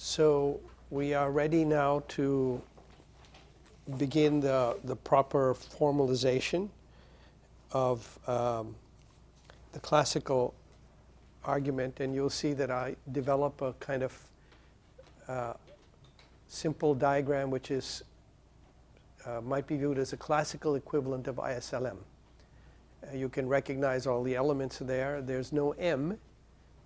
So we are ready now to begin the proper formalization of the classical argument, and you'll see that I develop a kind of simple diagram which is might be viewed as a classical equivalent of ISLM. You can recognize all the elements there. There's no M,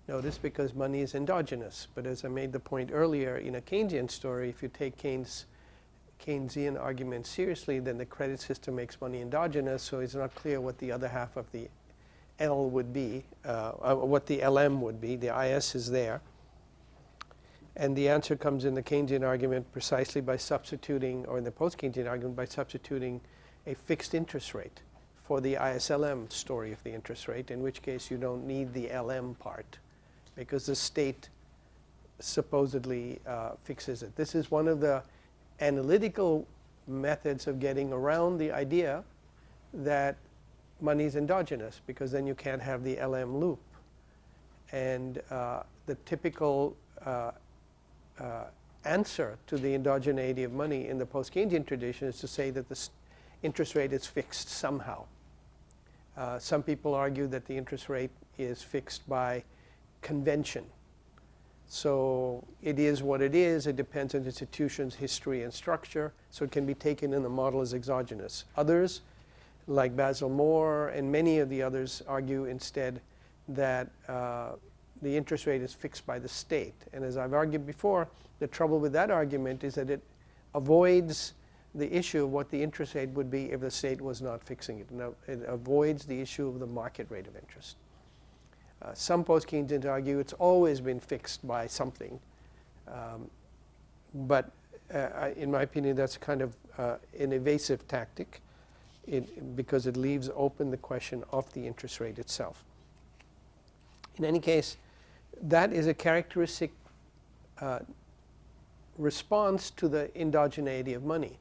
notice, because money is endogenous. But as I made the point earlier, in a Keynesian story, if you take Keynesian argument seriously, then the credit system makes money endogenous, so it's not clear what the other half of the L would be, what the LM would be. The IS is there. And the answer comes in the Keynesian argument precisely by substituting, or in the post-Keynesian argument, by substituting a fixed interest rate for the ISLM story of the interest rate, in which case you don't need the LM part, because the state supposedly fixes it. This is one of the analytical methods of getting around the idea that money is endogenous, because then you can't have the LM loop. And the typical answer to the endogeneity of money in the post-Keynesian tradition is to say that the interest rate is fixed somehow. Some people argue that the interest rate is fixed by convention. So it is what it is. It depends on institutions, history, and structure. So it can be taken in the model as exogenous. Others, like Basil Moore and many of the others, argue instead that the interest rate is fixed by the state. And as I've argued before, the trouble with that argument is that it avoids the issue of what the interest rate would be if the state was not fixing it. Now, it avoids the issue of the market rate of interest. Some post-Keynesians argue it's always been fixed by something. But in my opinion, that's kind of an evasive tactic because it leaves open the question of the interest rate itself. In any case, that is a characteristic response to the endogeneity of money.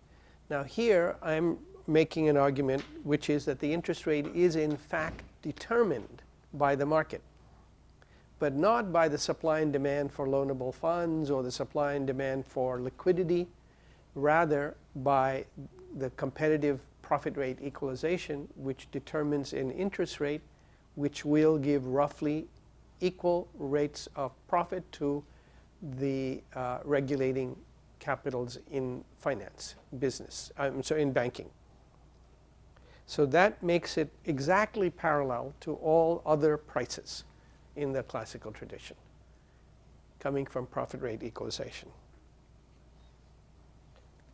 Now here I'm making an argument which is that the interest rate is in fact determined by the market, but not by the supply and demand for loanable funds or the supply and demand for liquidity, rather by the competitive profit rate equalization, which determines an interest rate which will give roughly equal rates of profit to the regulating capitals in finance, business, in banking. So that makes it exactly parallel to all other prices in the classical tradition, coming from profit rate equalization.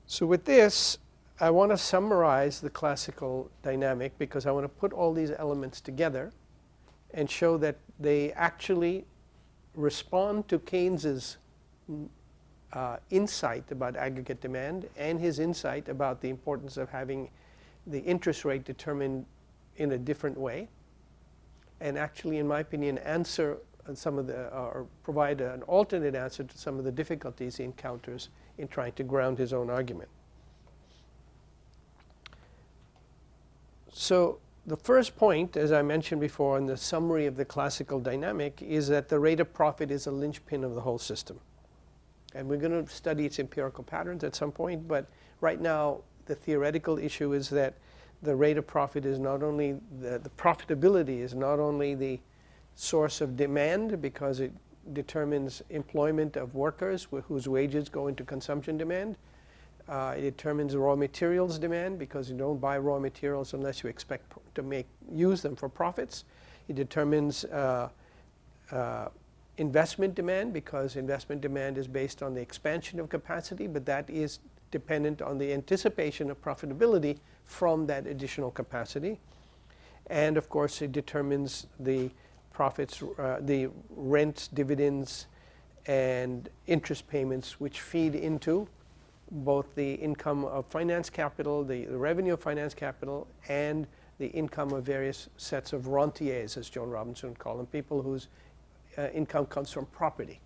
So with this, I want to summarize the classical dynamic, because I want to put all these elements together and show that they actually respond to Keynes's insight about aggregate demand and his insight about the importance of having the interest rate determined in a different way, and actually, in my opinion, answer some of the, or provide an alternate answer to some of the difficulties he encounters in trying to ground his own argument. So the first point, as I mentioned before in the summary of the classical dynamic, is that the rate of profit is a linchpin of the whole system. And we're going to study its empirical patterns at some point, but right now the theoretical issue is that the rate of profit is not only, the profitability is not only the source of demand, because it determines employment of workers whose wages go into consumption demand. It determines raw materials demand, because you don't buy raw materials unless you expect to use them for profits. It determines investment demand, because investment demand is based on the expansion of capacity, but that is dependent on the anticipation of profitability from that additional capacity. And of course, it determines the profits, the rents, dividends, and interest payments, which feed into both the income of finance capital, the revenue of finance capital, and the income of various sets of rentiers, as Joan Robinson would call them, people whose income comes from property.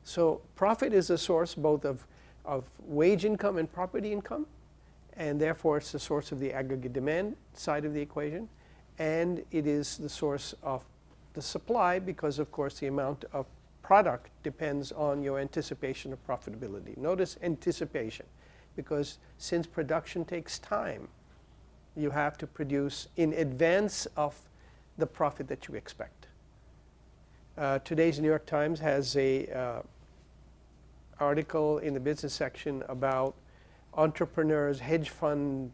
So profit is a source both of wage income and property income, and therefore it's the source of the aggregate demand side of the equation, and it is the source of the supply, because of course the amount of product depends on your anticipation of profitability. Notice anticipation, because since production takes time, you have to produce in advance of the profit that you expect. Today's New York Times has a article in the business section about entrepreneurs, hedge fund,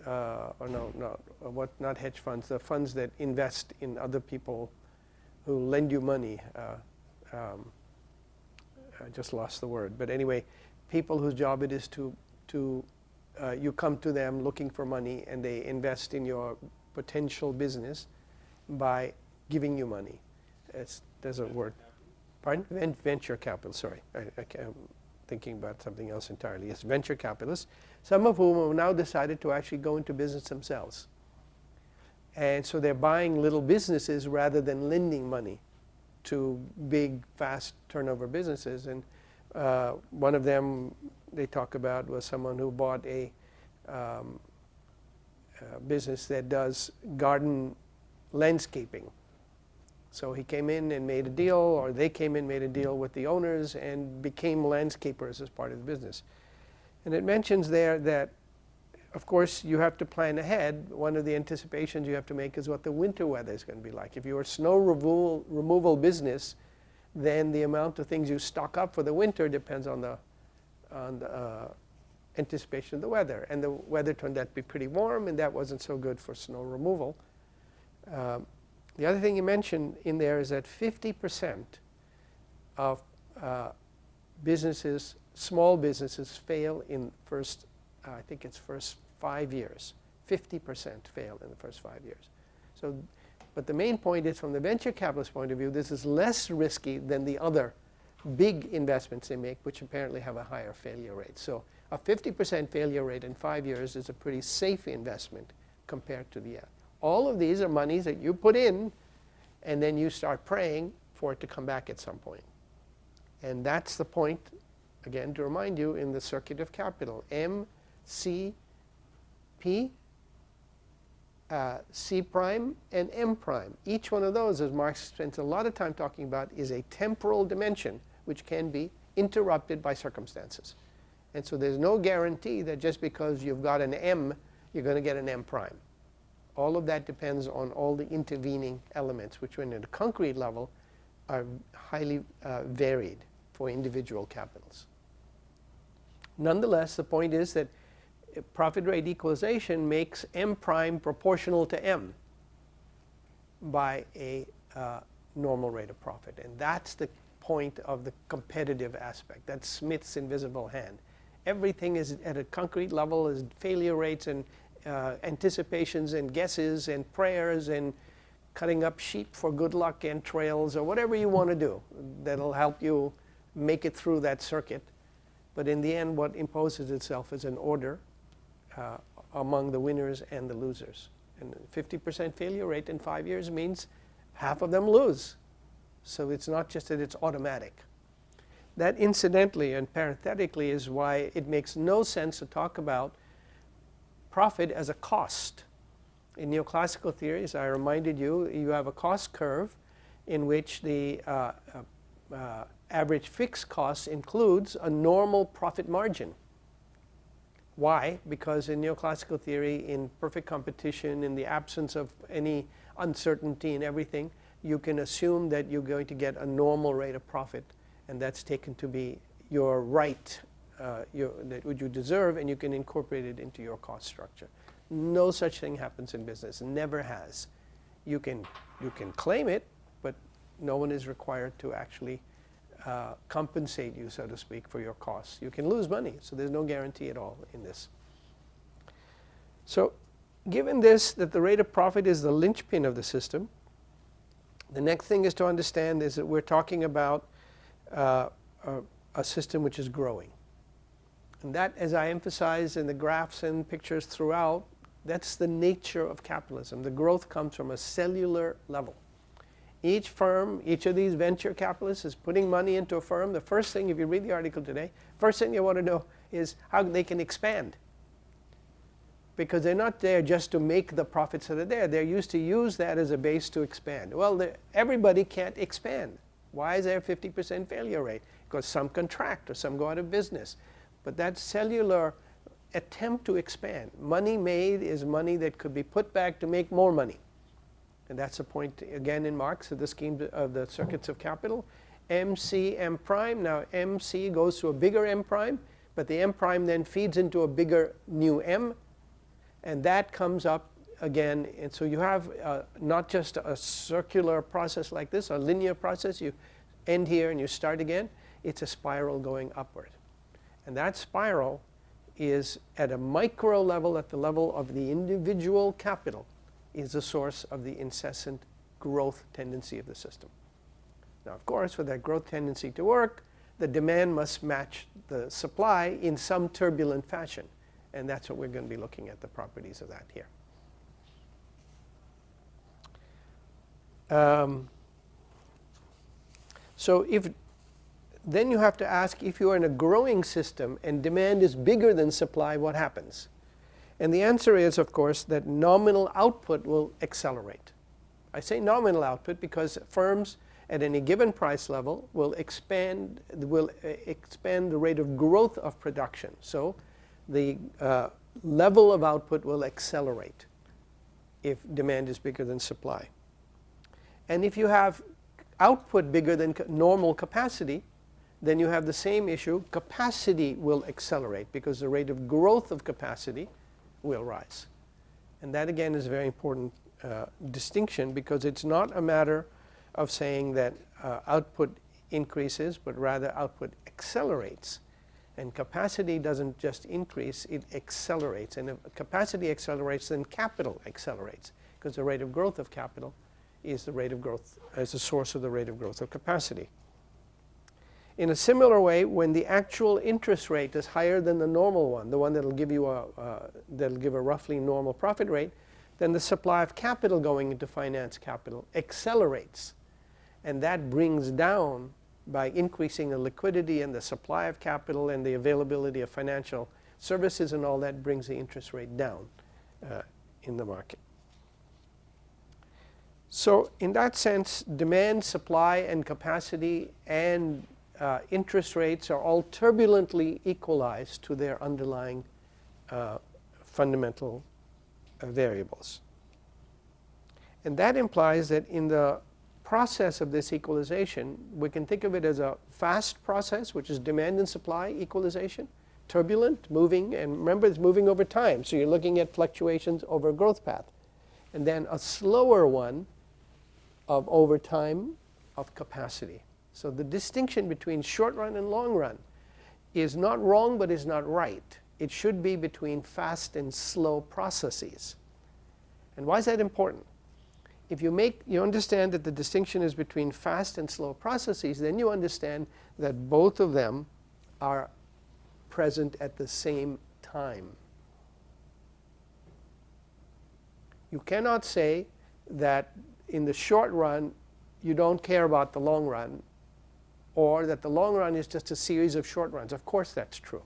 not hedge funds, the funds that invest in other people who lend you money. I just lost the word. But anyway, people whose job it is to you come to them looking for money, and they invest in your potential business by giving you money. There's a word. Pardon? Venture capital, sorry. I'm thinking about something else entirely. It's venture capitalists, some of whom have now decided to actually go into business themselves. And so they're buying little businesses rather than lending money to big, fast turnover businesses. And one of them they talk about was someone who bought a business that does garden landscaping. So he came in and made a deal, or they came in and made a deal with the owners and became landscapers as part of the business. And it mentions there that, of course, you have to plan ahead. One of the anticipations you have to make is what the winter weather is going to be like. If you're a snow removal business, then the amount of things you stock up for the winter depends on the anticipation of the weather. And the weather turned out to be pretty warm, and that wasn't so good for snow removal. The other thing you mentioned in there is that 50% of businesses, small businesses, fail in first 5 years. 50% fail in the first 5 years. So, but the main point is, from the venture capitalist point of view, this is less risky than the other big investments they make, which apparently have a higher failure rate. So a 50% failure rate in 5 years is a pretty safe investment compared to the other. All of these are monies that you put in, and then you start praying for it to come back at some point. And that's the point, again, to remind you, in the circuit of capital. M, C, P, C prime, and M prime. Each one of those, as Marx spends a lot of time talking about, is a temporal dimension which can be interrupted by circumstances. And so there's no guarantee that just because you've got an M, you're going to get an M prime. All of that depends on all the intervening elements, which, when at a concrete level, are highly varied for individual capitals. Nonetheless, the point is that profit rate equalization makes M prime proportional to M by a normal rate of profit. And that's the point of the competitive aspect. That's Smith's invisible hand. Everything is at a concrete level, is failure rates and anticipations and guesses and prayers and cutting up sheep for good luck and trails, or whatever you want to do that'll help you make it through that circuit. But in the end, what imposes itself is an order among the winners and the losers. And 50% failure rate in 5 years means half of them lose. So it's not just that it's automatic. That, incidentally and parenthetically, is why it makes no sense to talk about profit as a cost. In neoclassical theory, as I reminded you, you have a cost curve in which the average fixed cost includes a normal profit margin. Why? Because in neoclassical theory, in perfect competition, in the absence of any uncertainty in everything, you can assume that you're going to get a normal rate of profit, and that's taken to be your right, that what you deserve, and you can incorporate it into your cost structure. No such thing happens in business. Never has. You can claim it, but no one is required to actually compensate you, so to speak, for your costs. You can lose money, so there's no guarantee at all in this. So given this, that the rate of profit is the linchpin of the system, the next thing is to understand is that we're talking about a system which is growing. And that, as I emphasize in the graphs and pictures throughout, that's the nature of capitalism. The growth comes from a cellular level. Each firm, each of these venture capitalists is putting money into a firm. The first thing, if you read the article today, first thing you want to know is how they can expand. Because they're not there just to make the profits that are there. They're used to use that as a base to expand. Well, everybody can't expand. Why is there a 50% failure rate? Because some contract or some go out of business. But that cellular attempt to expand, money made is money that could be put back to make more money. And that's the point, again, in Marx of the scheme of the circuits of capital. MC, M prime. Now, MC goes to a bigger M prime, but the M prime then feeds into a bigger new M, and that comes up again. And so you have not just a circular process like this, a linear process. You end here and you start again. It's a spiral going upward. And that spiral is at a micro level, at the level of the individual capital, is the source of the incessant growth tendency of the system. Now, of course, for that growth tendency to work, the demand must match the supply in some turbulent fashion. And that's what we're going to be looking at, the properties of that here. So then you have to ask, if you are in a growing system and demand is bigger than supply, what happens? And the answer is, of course, that nominal output will accelerate. I say nominal output because firms at any given price level will expand the rate of growth of production. So the level of output will accelerate if demand is bigger than supply. And if you have output bigger than normal capacity, then you have the same issue. Capacity will accelerate because the rate of growth of capacity will rise. And that, again, is a very important distinction, because it's not a matter of saying that output increases, but rather output accelerates. And capacity doesn't just increase, it accelerates. And if capacity accelerates, then capital accelerates, because the rate of growth of capital is the rate of growth, as the source of the rate of growth of capacity. In a similar way, when the actual interest rate is higher than the normal one, the one that'll give you that'll give a roughly normal profit rate, then the supply of capital going into finance capital accelerates. And that brings down, by increasing the liquidity and the supply of capital and the availability of financial services and all that, brings the interest rate down in the market. So in that sense, demand, supply, and capacity and interest rates are all turbulently equalized to their underlying fundamental variables. And that implies that in the process of this equalization, we can think of it as a fast process, which is demand and supply equalization, turbulent, moving, and remember, it's moving over time, so you're looking at fluctuations over a growth path. And then a slower one of over time of capacity. So the distinction between short run and long run is not wrong, but is not right. It should be between fast and slow processes. And why is that important? If you understand that the distinction is between fast and slow processes, then you understand that both of them are present at the same time. You cannot say that in the short run you don't care about the long run, or that the long run is just a series of short runs. Of course that's true.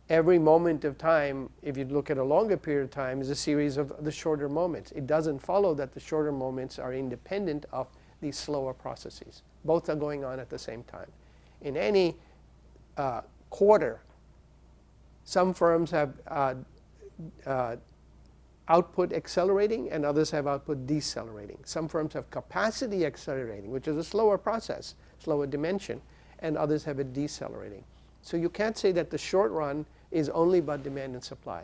Every moment of time, if you look at a longer period of time, is a series of the shorter moments. It doesn't follow that the shorter moments are independent of these slower processes. Both are going on at the same time. In any quarter, some firms have output accelerating and others have output decelerating. Some firms have capacity accelerating, which is a slower process, slower dimension, and others have it decelerating. So you can't say that the short run is only about demand and supply.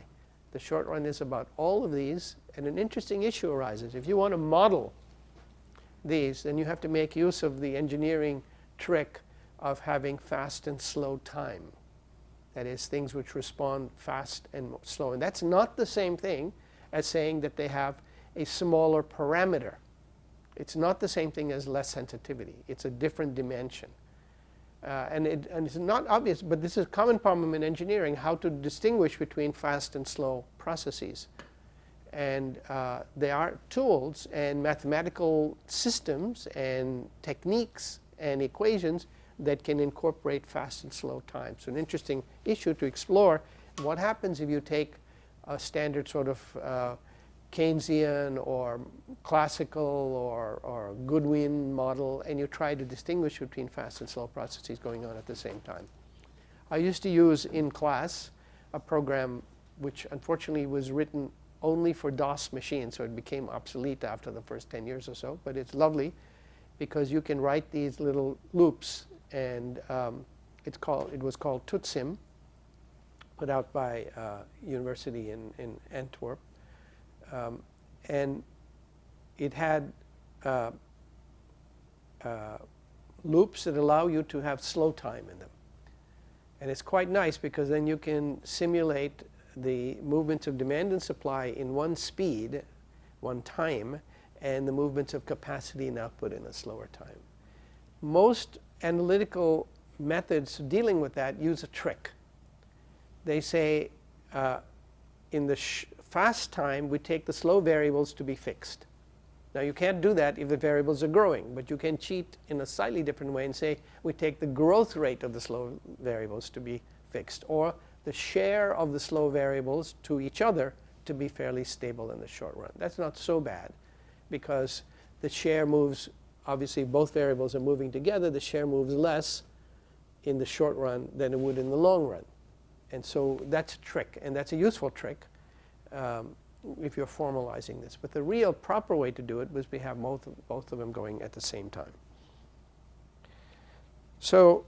The short run is about all of these, and an interesting issue arises. If you want to model these, then you have to make use of the engineering trick of having fast and slow time. That is, things which respond fast and slow. And that's not the same thing as saying that they have a smaller parameter. It's not the same thing as less sensitivity. It's a different dimension. And it's not obvious, but this is a common problem in engineering, how to distinguish between fast and slow processes. And there are tools and mathematical systems and techniques and equations that can incorporate fast and slow time. So an interesting issue to explore: what happens if you take a standard sort of Keynesian or classical or Goodwin model, and you try to distinguish between fast and slow processes going on at the same time. I used to use in class a program which unfortunately was written only for DOS machines, so it became obsolete after the first 10 years or so, but it's lovely because you can write these little loops, and it was called Tutsim, put out by University in Antwerp. And it had loops that allow you to have slow time in them. And it's quite nice because then you can simulate the movements of demand and supply in one speed, one time, and the movements of capacity and output in a slower time. Most analytical methods dealing with that use a trick. They say in the fast time, we take the slow variables to be fixed. Now, you can't do that if the variables are growing, but you can cheat in a slightly different way and say we take the growth rate of the slow variables to be fixed, or the share of the slow variables to each other to be fairly stable in the short run. That's not so bad because the share moves, obviously both variables are moving together, the share moves less in the short run than it would in the long run. And so that's a trick, and that's a useful trick if you're formalizing this. But the real proper way to do it was we have both of them going at the same time. So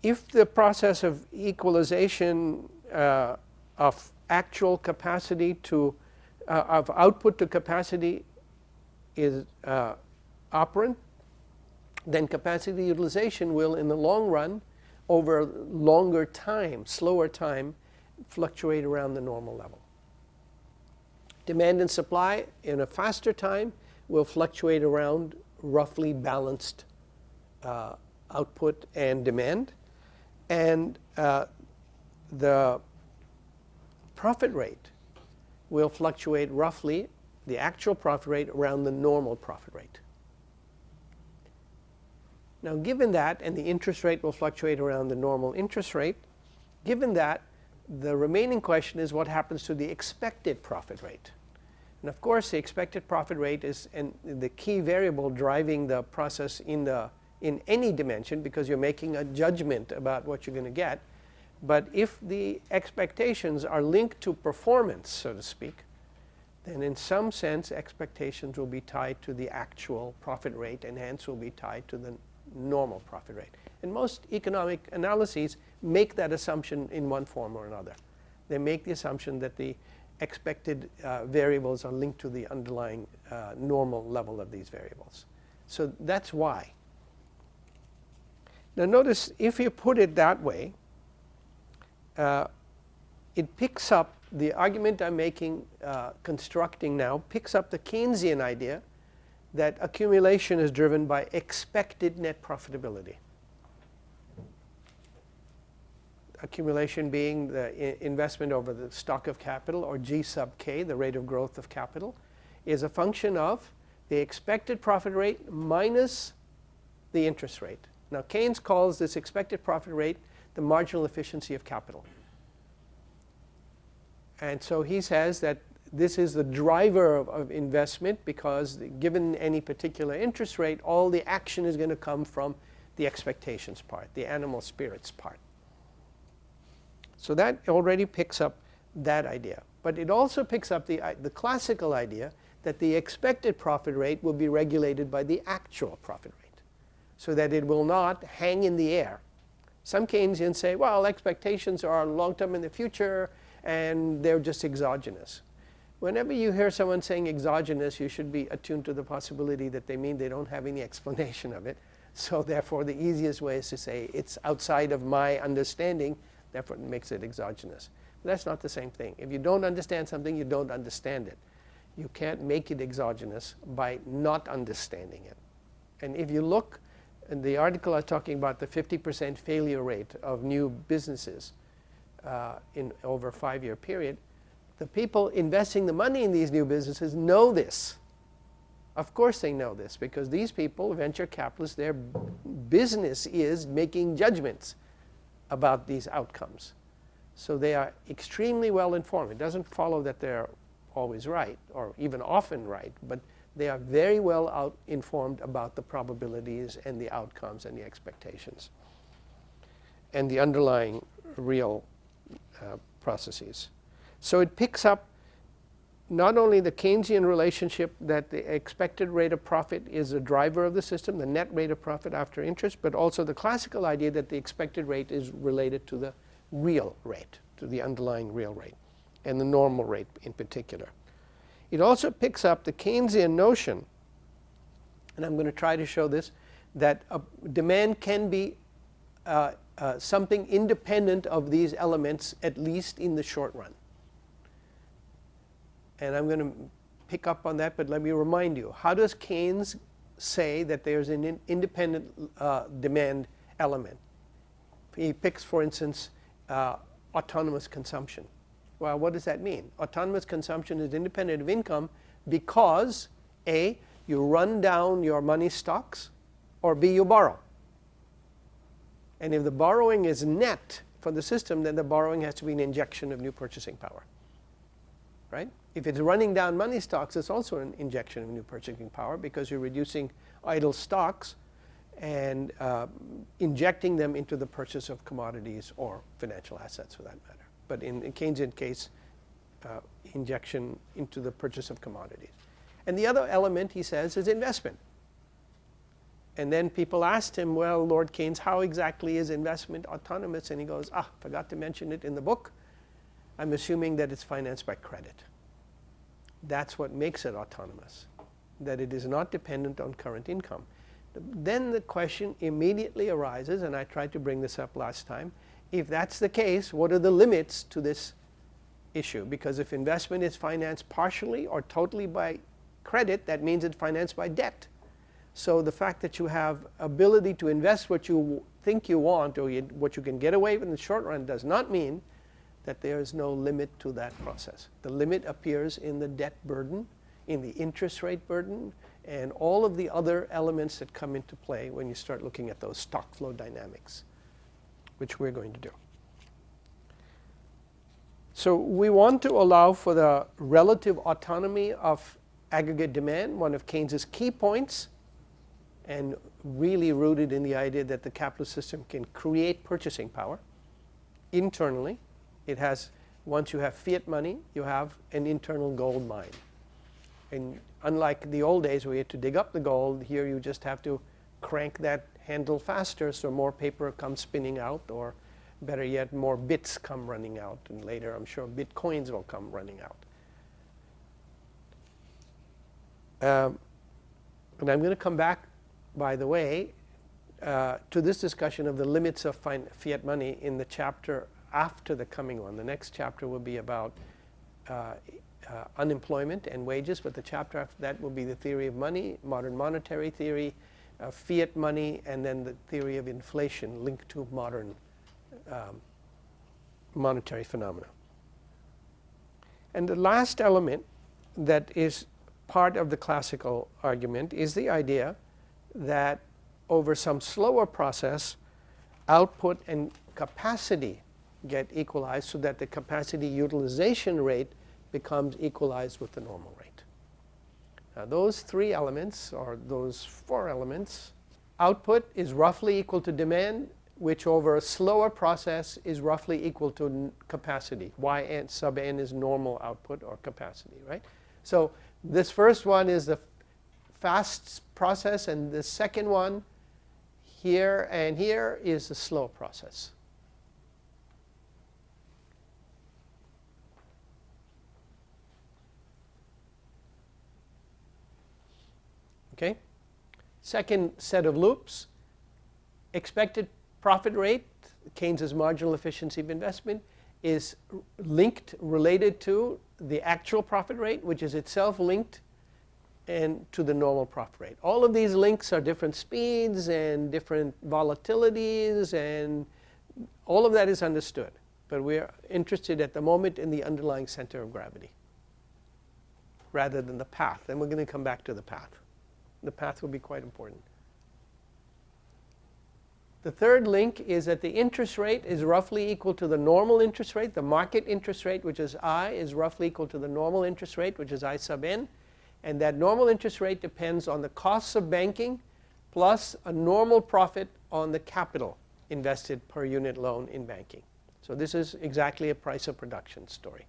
if the process of equalization of actual capacity to of output to capacity is operant, then capacity utilization will, in the long run, over longer time, slower time, fluctuate around the normal level. Demand and supply in a faster time will fluctuate around roughly balanced output and demand. And the profit rate will fluctuate roughly, the actual profit rate, around the normal profit rate. Now, given that, and the interest rate will fluctuate around the normal interest rate, given that, the remaining question is what happens to the expected profit rate. And of course, the expected profit rate is the key variable driving the process in any dimension, because you're making a judgment about what you're going to get. But if the expectations are linked to performance, so to speak, then in some sense expectations will be tied to the actual profit rate and hence will be tied to the normal profit rate. And most economic analyses make that assumption in one form or another. They make the assumption that the expected variables are linked to the underlying normal level of these variables. So that's why. Now notice, if you put it that way, it picks up the argument I'm making, constructing now, picks up the Keynesian idea that accumulation is driven by expected net profitability. Accumulation being the investment over the stock of capital, or G sub K, the rate of growth of capital, is a function of the expected profit rate minus the interest rate. Now, Keynes calls this expected profit rate the marginal efficiency of capital. And so he says that this is the driver of investment, because given any particular interest rate, all the action is going to come from the expectations part, the animal spirits part. So that already picks up that idea. But it also picks up the classical idea that the expected profit rate will be regulated by the actual profit rate, so that it will not hang in the air. Some Keynesians say, well, expectations are long-term in the future, and they're just exogenous. Whenever you hear someone saying exogenous, you should be attuned to the possibility that they mean they don't have any explanation of it. So therefore, the easiest way is to say it's outside of my understanding, therefore it makes it exogenous. But that's not the same thing. If you don't understand something, you don't understand it. You can't make it exogenous by not understanding it. And if you look in the article I was talking about, the 50% failure rate of new businesses in over a 5-year period, the people investing the money in these new businesses know this. Of course they know this, because these people, venture capitalists, their business is making judgments about these outcomes. So they are extremely well informed. It doesn't follow that they're always right, or even often right, but they are very well informed about the probabilities and the outcomes and the expectations and the underlying real processes. So it picks up not only the Keynesian relationship that the expected rate of profit is a driver of the system, the net rate of profit after interest, but also the classical idea that the expected rate is related to the real rate, to the underlying real rate, and the normal rate in particular. It also picks up the Keynesian notion, and I'm going to try to show this, that demand can be something independent of these elements, at least in the short run. And I'm going to pick up on that, but let me remind you. How does Keynes say that there's an independent demand element? He picks, for instance, autonomous consumption. Well, what does that mean? Autonomous consumption is independent of income because A, you run down your money stocks, or B, you borrow. And if the borrowing is net for the system, then the borrowing has to be an injection of new purchasing power. Right? If it's running down money stocks, it's also an injection of new purchasing power because you're reducing idle stocks and injecting them into the purchase of commodities or financial assets for that matter. But in Keynesian case, injection into the purchase of commodities. And the other element, he says, is investment. And then people asked him, well, Lord Keynes, how exactly is investment autonomous? And he goes, forgot to mention it in the book. I'm assuming that it's financed by credit. That's what makes it autonomous, that it is not dependent on current income. Then the question immediately arises, and I tried to bring this up last time, if that's the case, what are the limits to this issue? Because if investment is financed partially or totally by credit, that means it's financed by debt. So the fact that you have ability to invest what you think you want or what you can get away with in the short run does not mean that there is no limit to that process. The limit appears in the debt burden, in the interest rate burden, and all of the other elements that come into play when you start looking at those stock flow dynamics, which we're going to do. So we want to allow for the relative autonomy of aggregate demand, one of Keynes's key points, and really rooted in the idea that the capitalist system can create purchasing power internally. It has, once you have fiat money, you have an internal gold mine. And unlike the old days where you had to dig up the gold, here you just have to crank that handle faster so more paper comes spinning out, or better yet, more bits come running out. And later, I'm sure bitcoins will come running out. And I'm going to come back, by the way, to this discussion of the limits of fiat money in the chapter after the coming one. The next chapter will be about unemployment and wages, but the chapter after that will be the theory of money, modern monetary theory, fiat money, and then the theory of inflation linked to modern monetary phenomena. And the last element that is part of the classical argument is the idea that over some slower process, output and capacity get equalized so that the capacity utilization rate becomes equalized with the normal rate. Now those three elements, or those four elements, output is roughly equal to demand, which over a slower process is roughly equal to capacity. Y sub n is normal output or capacity, right? So this first one is the fast process, and the second one here and here is the slow process. Okay? Second set of loops, expected profit rate, Keynes's marginal efficiency of investment, is linked, related to the actual profit rate, which is itself linked and to the normal profit rate. All of these links are different speeds and different volatilities, and all of that is understood. But we're interested at the moment in the underlying center of gravity rather than the path. And we're going to come back to the path. The path will be quite important. The third link is that the interest rate is roughly equal to the normal interest rate. The market interest rate, which is I, is roughly equal to the normal interest rate, which is I sub n. And that normal interest rate depends on the costs of banking plus a normal profit on the capital invested per unit loan in banking. So this is exactly a price of production story.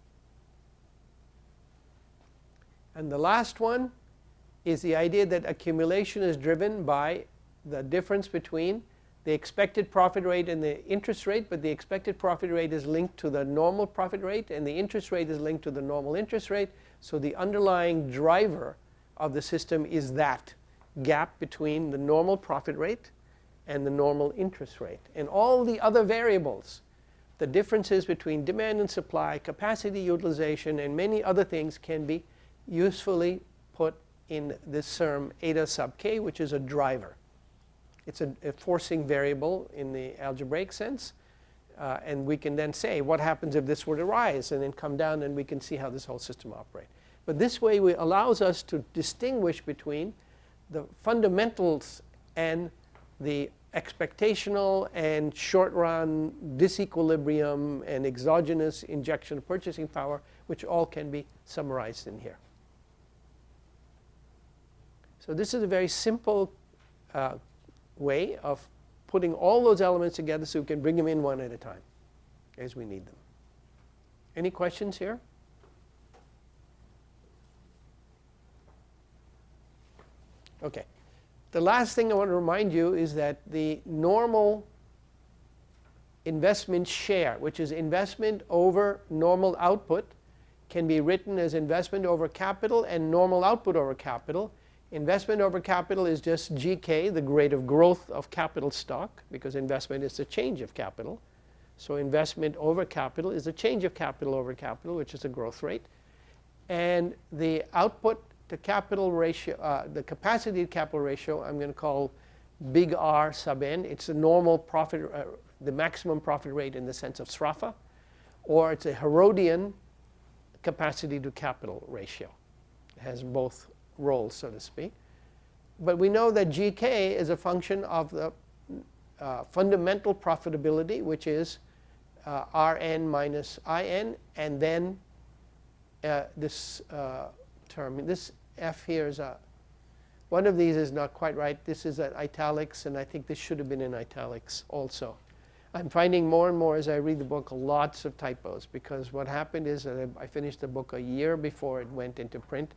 And the last one is the idea that accumulation is driven by the difference between the expected profit rate and the interest rate, but the expected profit rate is linked to the normal profit rate and the interest rate is linked to the normal interest rate. So the underlying driver of the system is that gap between the normal profit rate and the normal interest rate. And all the other variables, the differences between demand and supply, capacity utilization, and many other things can be usefully put in this term eta sub k, which is a driver. It's a forcing variable in the algebraic sense. And we can then say, what happens if this were to rise and then come down, and we can see how this whole system operates. But this way allows us to distinguish between the fundamentals and the expectational and short-run disequilibrium and exogenous injection of purchasing power, which all can be summarized in here. So this is a very simple way of putting all those elements together so we can bring them in one at a time as we need them. Any questions here? Okay. The last thing I want to remind you is that the normal investment share, which is investment over normal output, can be written as investment over capital and normal output over capital. Investment over capital is just GK, the rate of growth of capital stock, because investment is the change of capital. So investment over capital is the change of capital over capital, which is a growth rate. And the output to capital ratio, the capacity to capital ratio, I'm going to call big R sub n. It's the normal profit, the maximum profit rate in the sense of SRAFA, or it's a Herodian capacity to capital ratio. It has both roles, so to speak. But we know that GK is a function of the fundamental profitability, which is Rn minus In, and then this term, this F here is one of these is not quite right. This is at italics, and I think this should have been in italics also. I'm finding more and more as I read the book lots of typos, because what happened is that I finished the book a year before it went into print,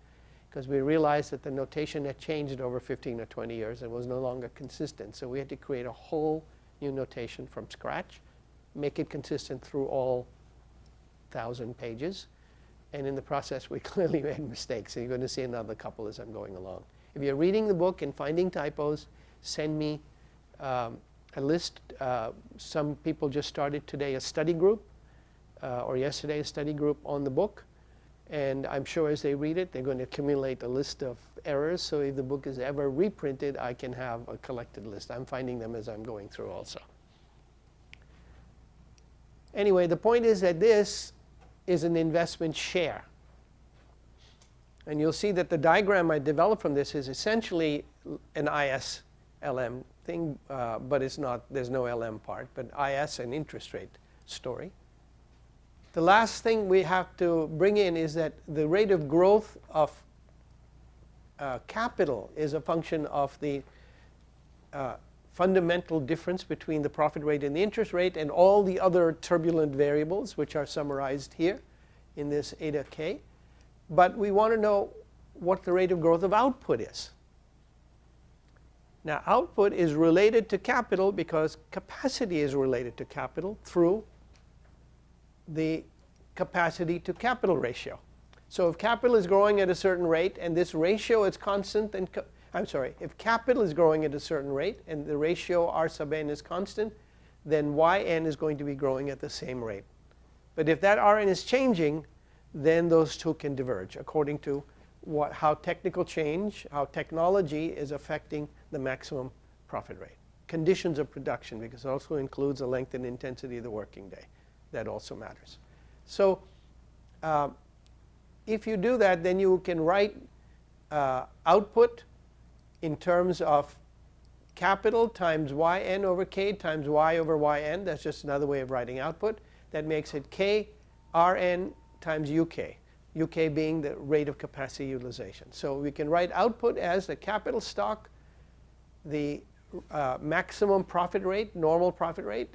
because we realized that the notation had changed over 15 or 20 years and was no longer consistent. So we had to create a whole new notation from scratch, make it consistent through all 1,000 pages. And in the process, we clearly made mistakes. And you're going to see another couple as I'm going along. If you're reading the book and finding typos, send me a list. Some people just started today a study group, or yesterday a study group on the book. And I'm sure as they read it, they're going to accumulate a list of errors. So if the book is ever reprinted, I can have a collected list. I'm finding them as I'm going through also. Anyway, the point is that this is an investment share. And you'll see that the diagram I developed from this is essentially an IS-LM thing, but it's not, there's no LM part, but IS and interest rate story. The last thing we have to bring in is that the rate of growth of capital is a function of the fundamental difference between the profit rate and the interest rate and all the other turbulent variables, which are summarized here in this eta k. But we want to know what the rate of growth of output is. Now, output is related to capital because capacity is related to capital through the capacity to capital ratio. So if capital is growing at a certain rate and this ratio is constant, then if capital is growing at a certain rate and the ratio R sub n is constant, then Yn is going to be growing at the same rate. But if that Rn is changing, then those two can diverge according to how technical change, how technology is affecting the maximum profit rate. Conditions of production, because it also includes the length and intensity of the working day. That also matters. So if you do that, then you can write output in terms of capital times yn over k times y over yn. That's just another way of writing output. That makes it k rn times uk. uk being the rate of capacity utilization. So we can write output as the capital stock, the maximum profit rate, normal profit rate,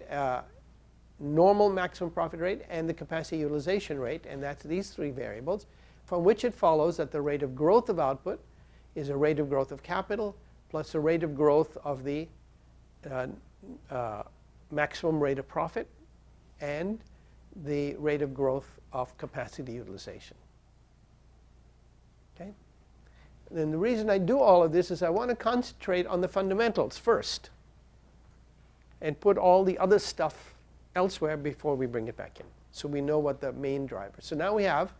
normal maximum profit rate, and the capacity utilization rate. And that's these three variables, from which it follows that the rate of growth of output is a rate of growth of capital plus the rate of growth of the maximum rate of profit and the rate of growth of capacity utilization. Okay? Then the reason I do all of this is I want to concentrate on the fundamentals first and put all the other stuff elsewhere before we bring it back in, so we know what the main driver. So now we have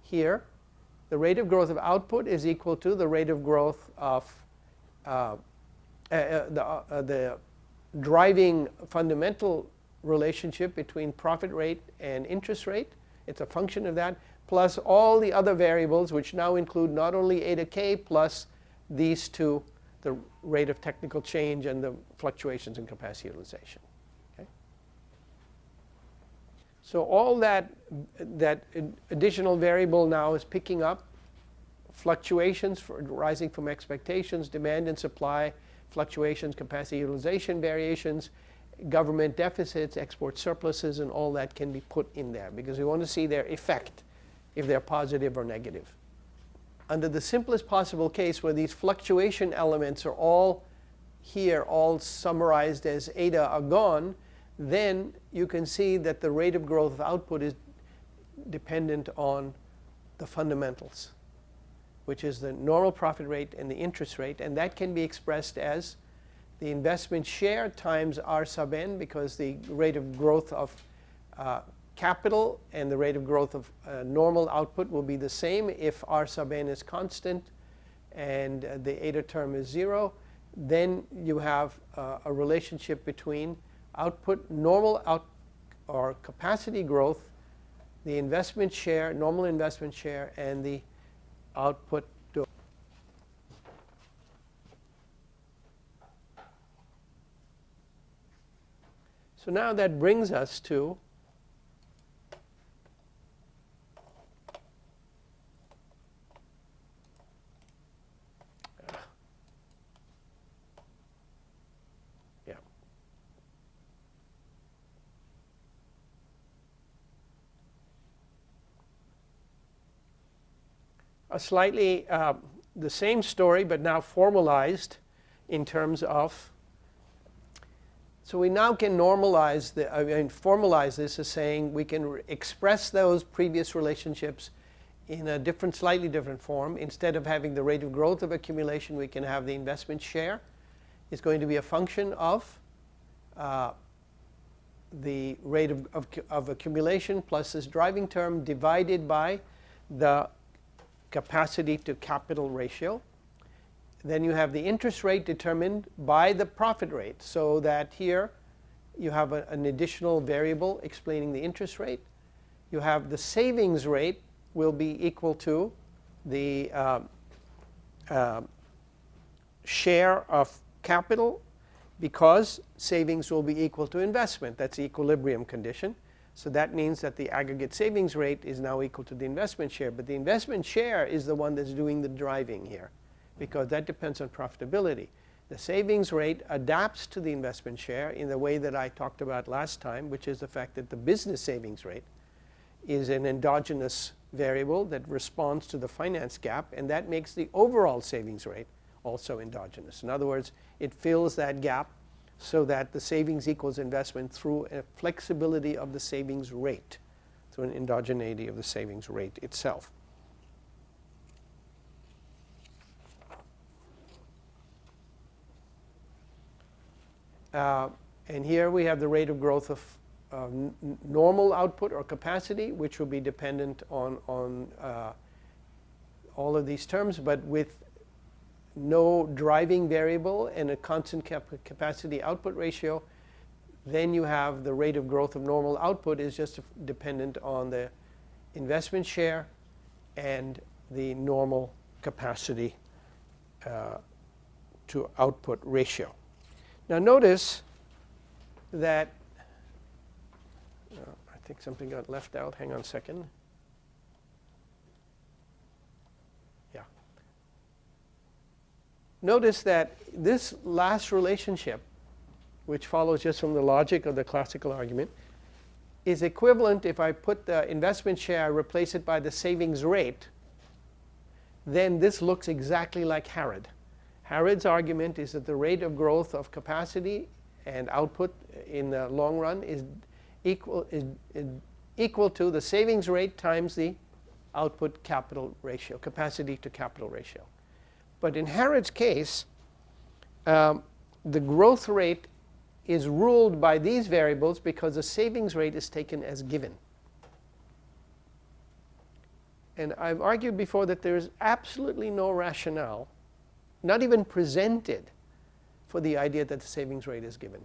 here the rate of growth of output is equal to the rate of growth of the driving fundamental relationship between profit rate and interest rate. It's a function of that, plus all the other variables, which now include not only eta k plus these two, the rate of technical change and the fluctuations in capacity utilization. Okay? So all that additional variable now is picking up fluctuations rising from expectations, demand and supply, fluctuations, capacity utilization variations, government deficits, export surpluses, and all that can be put in there because we want to see their effect, if they're positive or negative. Under the simplest possible case where these fluctuation elements are all here, all summarized as eta are gone, then you can see that the rate of growth of output is dependent on the fundamentals, which is the normal profit rate and the interest rate, and that can be expressed as the investment share times R sub n, because the rate of growth of capital and the rate of growth of normal output will be the same if R sub n is constant and the eta term is 0. Then you have a relationship between output, normal or capacity growth, the investment share, normal investment share, and the output. So now that brings us to a slightly the same story, but now formalized in terms of. So we now can normalize formalize this as saying we can express those previous relationships in a different, slightly different form. Instead of having the rate of growth of accumulation, we can have the investment share. It's going to be a function of the rate of accumulation plus this driving term divided by the capacity to capital ratio. Then you have the interest rate determined by the profit rate, so that here you have an additional variable explaining the interest rate. You have the savings rate will be equal to the share of capital, because savings will be equal to investment. That's the equilibrium condition. So that means that the aggregate savings rate is now equal to the investment share. But the investment share is the one that's doing the driving here, because that depends on profitability. The savings rate adapts to the investment share in the way that I talked about last time, which is the fact that the business savings rate is an endogenous variable that responds to the finance gap, and that makes the overall savings rate also endogenous. In other words, it fills that gap so that the savings equals investment through a flexibility of the savings rate, through an endogeneity of the savings rate itself. And here we have the rate of growth of normal output or capacity, which will be dependent on all of these terms, but with no driving variable and a constant capacity output ratio. Then you have the rate of growth of normal output is just dependent on the investment share and the normal capacity to output ratio. Now notice that, I think something got left out. Hang on a second. Yeah. Notice that this last relationship, which follows just from the logic of the classical argument, is equivalent if I put the investment share, replace it by the savings rate, then this looks exactly like Harrod. Harrod's argument is that the rate of growth of capacity and output in the long run is equal to the savings rate times the output capital ratio, capacity to capital ratio. But in Harrod's case, the growth rate is ruled by these variables because the savings rate is taken as given. And I've argued before that there is absolutely no rationale, not even presented, for the idea that the savings rate is given.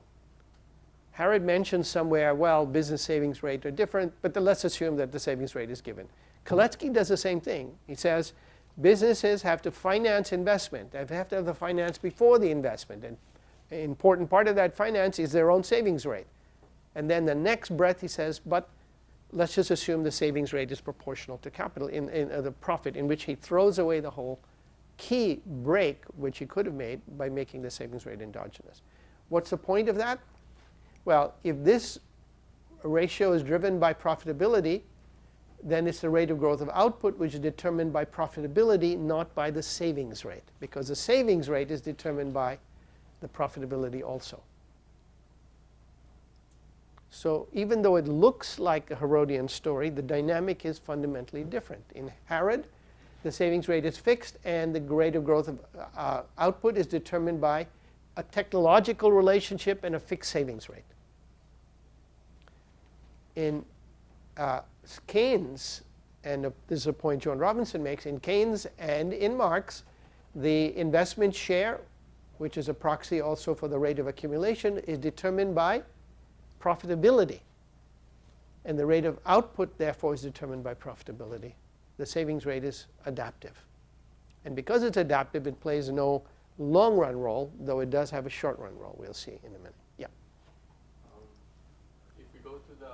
Harrod mentions somewhere, well, business savings rate are different, but then let's assume that the savings rate is given. Koletsky does the same thing. He says businesses have to finance investment. They have to have the finance before the investment. And an important part of that finance is their own savings rate. And then the next breath he says, but let's just assume the savings rate is proportional to capital in the profit, in which he throws away the whole key break which he could have made by making the savings rate endogenous. What's the point of that? Well, if this ratio is driven by profitability, then it's the rate of growth of output which is determined by profitability, not by the savings rate, because the savings rate is determined by the profitability also. So even though it looks like a Harrodian story, the dynamic is fundamentally different. In Harrod, the savings rate is fixed and the rate of growth of output is determined by a technological relationship and a fixed savings rate. In Keynes, and this is a point John Robinson makes, in Keynes and in Marx, the investment share, which is a proxy also for the rate of accumulation, is determined by profitability. And the rate of output, therefore, is determined by profitability. The savings rate is adaptive. And because it's adaptive, it plays no long-run role, though it does have a short-run role. We'll see in a minute. Yeah. If we go to the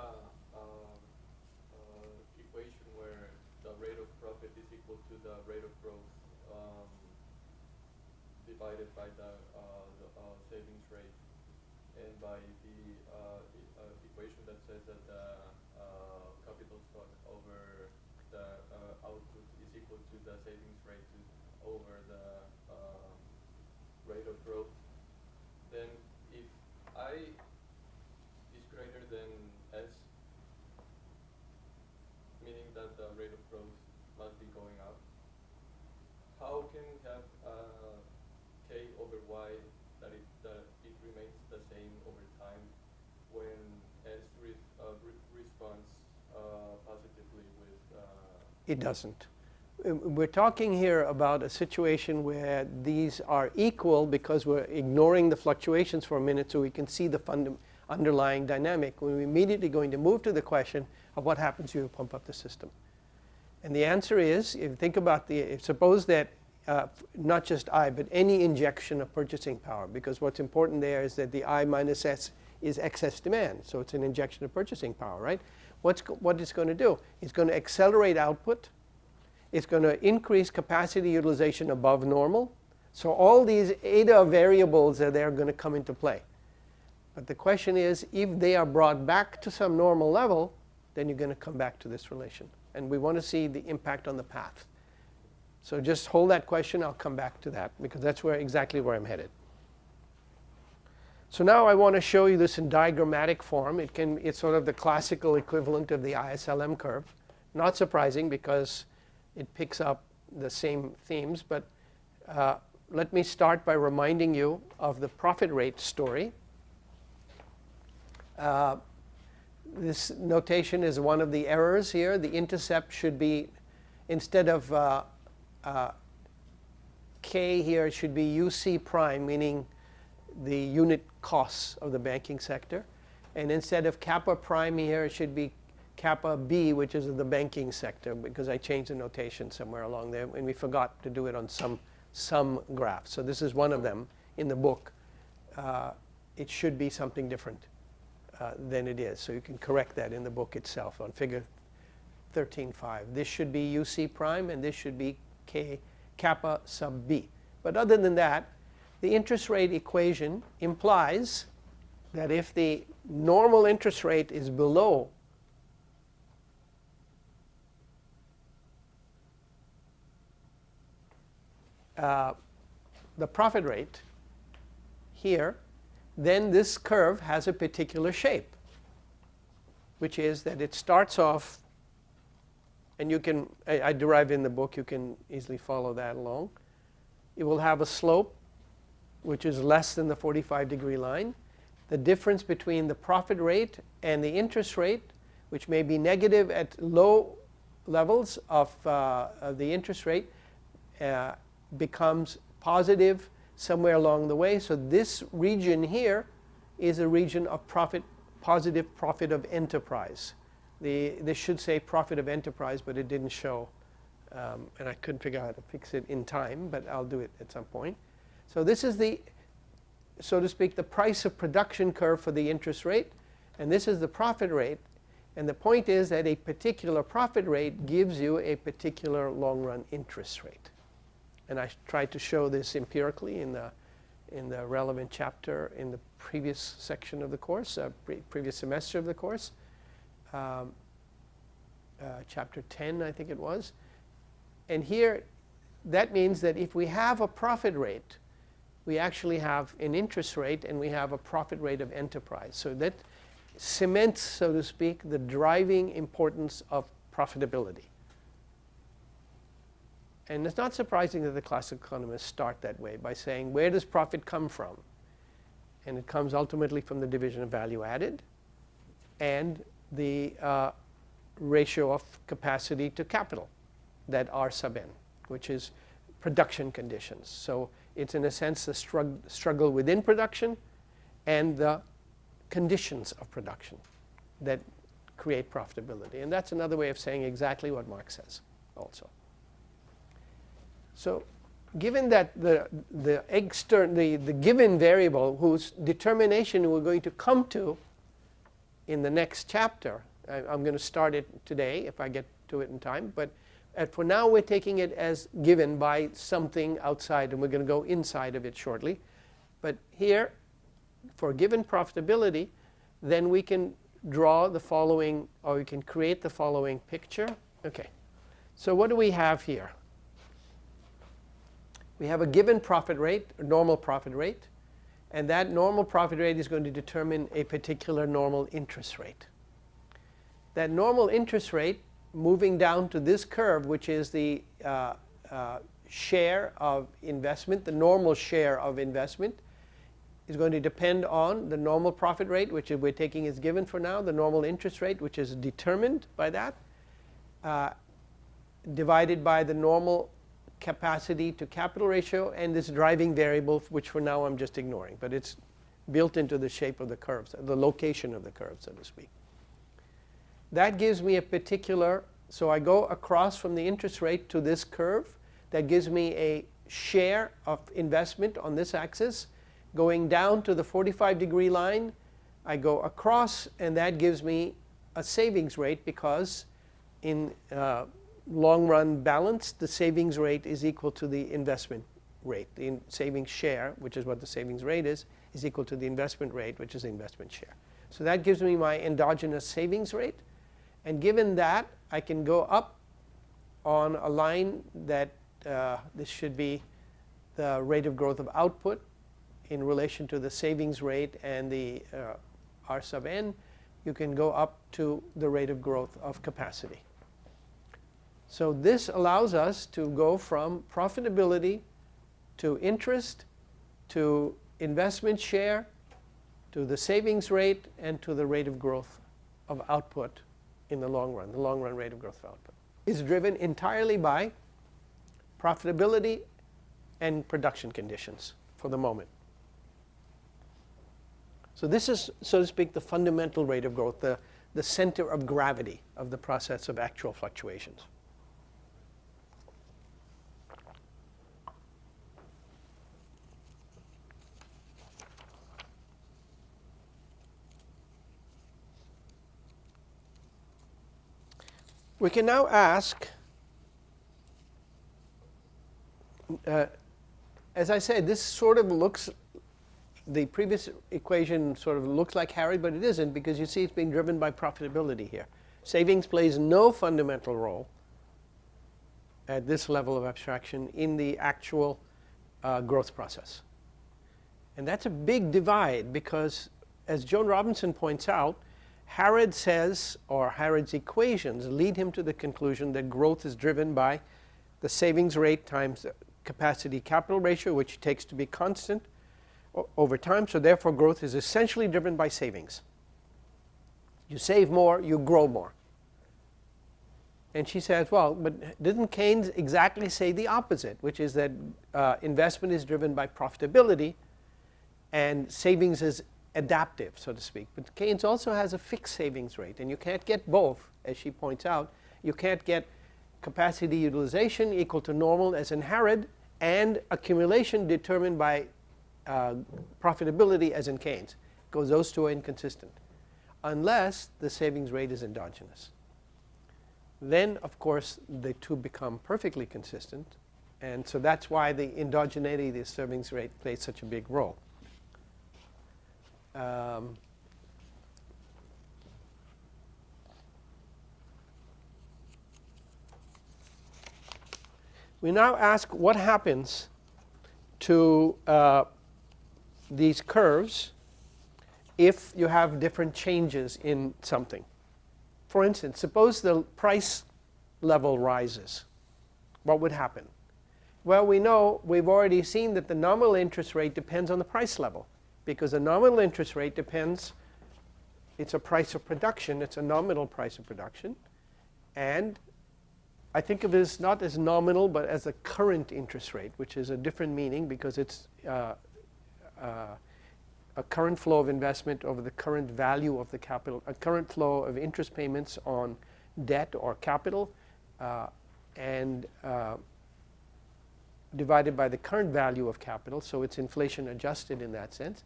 equation where the rate of profit is equal to the rate of growth divided by the savings rate, and by the equation that says that the capital stock over the output is equal to the savings rate over the rate of growth, then if I is greater than S, meaning that the rate of growth must be going up, how can we have K over Y that it remains the same over time when S responds positively with... It doesn't. We're talking here about a situation where these are equal because we're ignoring the fluctuations for a minute so we can see the underlying dynamic. We're immediately going to move to the question of what happens if you pump up the system. And the answer is, if you think about suppose that not just I, but any injection of purchasing power, because what's important there is that the I minus S is excess demand. So it's an injection of purchasing power, right? What it's going to do? It's going to accelerate output. It's going to increase capacity utilization above normal. So all these eta variables are there going to come into play. But the question is, if they are brought back to some normal level, then you're going to come back to this relation. And we want to see the impact on the path. So just hold that question. I'll come back to that because that's exactly where I'm headed. So now I want to show you this in diagrammatic form. It's sort of the classical equivalent of the ISLM curve. Not surprising because it picks up the same themes. But let me start by reminding you of the profit rate story. This notation is one of the errors here. The intercept should be, instead of K here, it should be UC prime, meaning the unit costs of the banking sector. And instead of kappa prime here, it should be kappa B, which is the banking sector, because I changed the notation somewhere along there, and we forgot to do it on some graph. So this is one of them in the book. it should be something different than it is. So you can correct that in the book itself on figure 13.5. This should be UC prime and this should be K kappa sub B. But other than that, the interest rate equation implies that if the normal interest rate is below the profit rate here, then this curve has a particular shape, which is that it starts off, and you can, I derive in the book, you can easily follow that along. It will have a slope which is less than the 45-degree line. The difference between the profit rate and the interest rate, which may be negative at low levels of the interest rate, becomes positive somewhere along the way. So this region here is a region of profit, positive profit of enterprise. This should say profit of enterprise, but it didn't show. And I couldn't figure out how to fix it in time, but I'll do it at some point. So this is the, so to speak, the price of production curve for the interest rate. And this is the profit rate. And the point is that a particular profit rate gives you a particular long-run interest rate. And I tried to show this empirically in the relevant chapter in the previous section of the course, previous semester of the course, chapter 10, I think it was. And here, that means that if we have a profit rate, we actually have an interest rate and we have a profit rate of enterprise. So that cements, so to speak, the driving importance of profitability. And it's not surprising that the classical economists start that way by saying, where does profit come from? And it comes ultimately from the division of value added and the ratio of capacity to capital, that R sub n, which is production conditions. So it's in a sense the struggle within production and the conditions of production that create profitability. And that's another way of saying exactly what Marx says also. So given that the given variable whose determination we're going to come to in the next chapter, I'm going to start it today if I get to it in time, but for now we're taking it as given by something outside, and we're going to go inside of it shortly. But here, for given profitability, then we can draw the following, or we can create the following picture. Okay, so what do we have here? We have a given profit rate, a normal profit rate, and that normal profit rate is going to determine a particular normal interest rate. That normal interest rate, moving down to this curve, which is the share of investment, the normal share of investment, is going to depend on the normal profit rate, which we're taking as given for now, the normal interest rate, which is determined by that, divided by the normal capacity to capital ratio, and this driving variable, which for now I'm just ignoring, but it's built into the shape of the curves, the location of the curve, so to speak. That gives me a particular, so I go across from the interest rate to this curve. That gives me a share of investment on this axis. Going down to the 45-degree line, I go across, and that gives me a savings rate, because in long-run balance, the savings rate is equal to the investment rate. The savings share, which is what the savings rate is equal to the investment rate, which is the investment share. So that gives me my endogenous savings rate. And given that, I can go up on a line that this should be the rate of growth of output in relation to the savings rate and the R sub n. You can go up to the rate of growth of capacity. So this allows us to go from profitability to interest to investment share to the savings rate and to the rate of growth of output in the long run rate of growth of output. Is driven entirely by profitability and production conditions for the moment. So this is, so to speak, the fundamental rate of growth, the center of gravity of the process of actual fluctuations. We can now ask, as I said, this sort of looks, the previous equation sort of looks like Harry, but it isn't, because you see it's being driven by profitability here. Savings plays no fundamental role at this level of abstraction in the actual growth process. And that's a big divide, because as Joan Robinson points out, Harrod says, or Harrod's equations lead him to the conclusion that growth is driven by the savings rate times the capacity capital ratio, which he takes to be constant over time. So therefore growth is essentially driven by savings. You save more, you grow more. And she says, well, but didn't Keynes exactly say the opposite, which is that investment is driven by profitability and savings is adaptive, so to speak. But Keynes also has a fixed savings rate, and you can't get both, as she points out. You can't get capacity utilization equal to normal as in Harrod, and accumulation determined by profitability as in Keynes, because those two are inconsistent, unless the savings rate is endogenous. Then, of course, the two become perfectly consistent, and so that's why the endogeneity of the savings rate plays such a big role. We now ask what happens to these curves if you have different changes in something. For instance, suppose the price level rises. What would happen? Well, we know, we've already seen that the nominal interest rate depends on the price level, because the nominal interest rate depends, it's a price of production, it's a nominal price of production. And I think of it as not as nominal, but as a current interest rate, which is a different meaning, because it's a current flow of investment over the current value of the capital, a current flow of interest payments on debt or capital, and divided by the current value of capital, so it's inflation adjusted in that sense.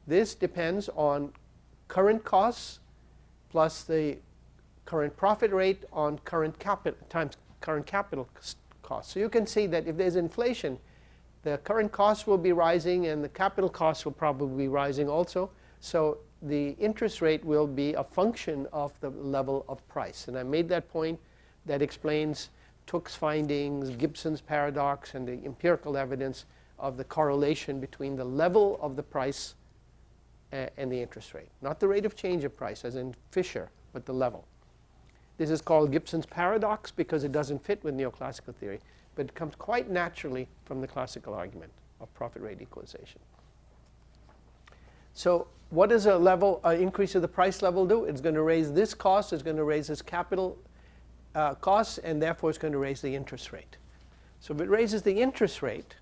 This depends on current costs plus the current profit rate on current capital times current capital costs. So you can see that if there's inflation, the current costs will be rising and the capital costs will probably be rising also. So the interest rate will be a function of the level of price. And I made that point that explains Tooke's findings, Gibson's paradox, and the empirical evidence of the correlation between the level of the price and the interest rate. Not the rate of change of price, as in Fisher, but the level. This is called Gibson's paradox because it doesn't fit with neoclassical theory, but it comes quite naturally from the classical argument of profit rate equalization. So what does a level, increase of the price level do? It's going to raise this cost, it's going to raise this capital costs, and therefore it's going to raise the interest rate. So if it raises the interest rate,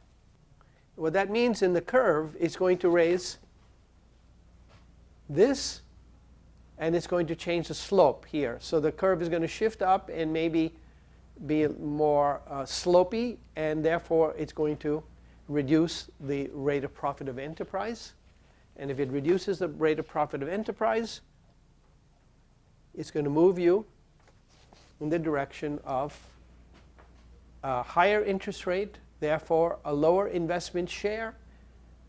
what that means in the curve is going to raise this, and it's going to change the slope here. So the curve is going to shift up and maybe be more slopey, and therefore it's going to reduce the rate of profit of enterprise. And if it reduces the rate of profit of enterprise, it's going to move you in the direction of a higher interest rate, therefore a lower investment share,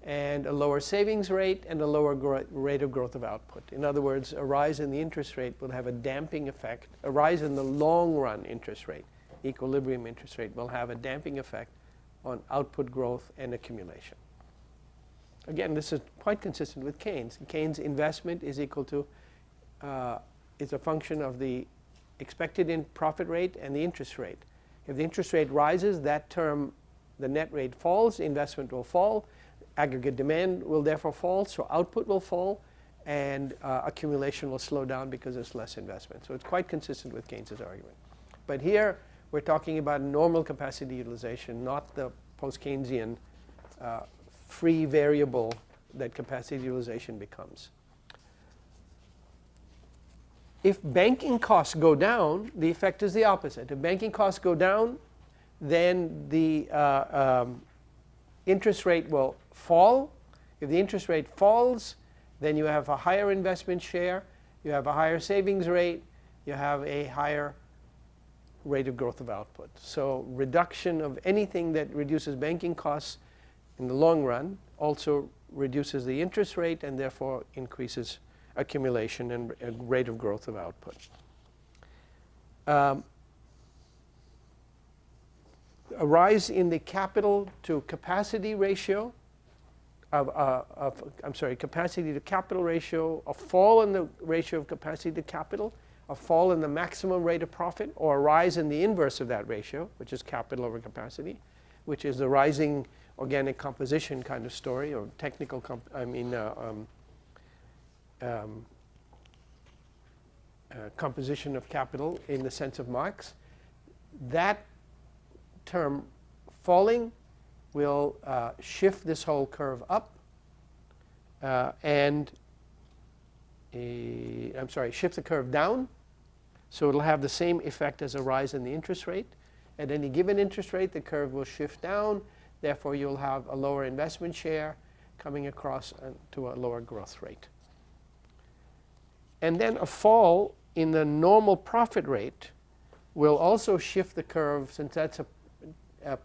and a lower savings rate, and a lower rate of growth of output. In other words, a rise in the interest rate will have a damping effect. A rise in the long run interest rate, equilibrium interest rate, will have a damping effect on output growth and accumulation. Again, this is quite consistent with Keynes. Keynes' investment is equal to, is a function of the expected profit rate and the interest rate. If the interest rate rises, that term, the net rate falls, investment will fall, aggregate demand will therefore fall, so output will fall, and accumulation will slow down because there's less investment. So it's quite consistent with Keynes' argument. But here we're talking about normal capacity utilization, not the post-Keynesian free variable that capacity utilization becomes. If banking costs go down, the effect is the opposite. If banking costs go down, then the interest rate will fall. If the interest rate falls, then you have a higher investment share, you have a higher savings rate, you have a higher rate of growth of output. So reduction of anything that reduces banking costs in the long run also reduces the interest rate and therefore increases accumulation and rate of growth of output. A rise in the capital to capacity ratio capacity to capital ratio, a fall in the ratio of capacity to capital, a fall in the maximum rate of profit, or a rise in the inverse of that ratio, which is capital over capacity, which is the rising organic composition kind of story, or technical, composition of capital in the sense of Marx. That term falling will shift this whole curve up shift the curve down. So it'll have the same effect as a rise in the interest rate. At any given interest rate, the curve will shift down. Therefore, you'll have a lower investment share coming across to a lower growth rate. And then a fall in the normal profit rate will also shift the curve, since that's a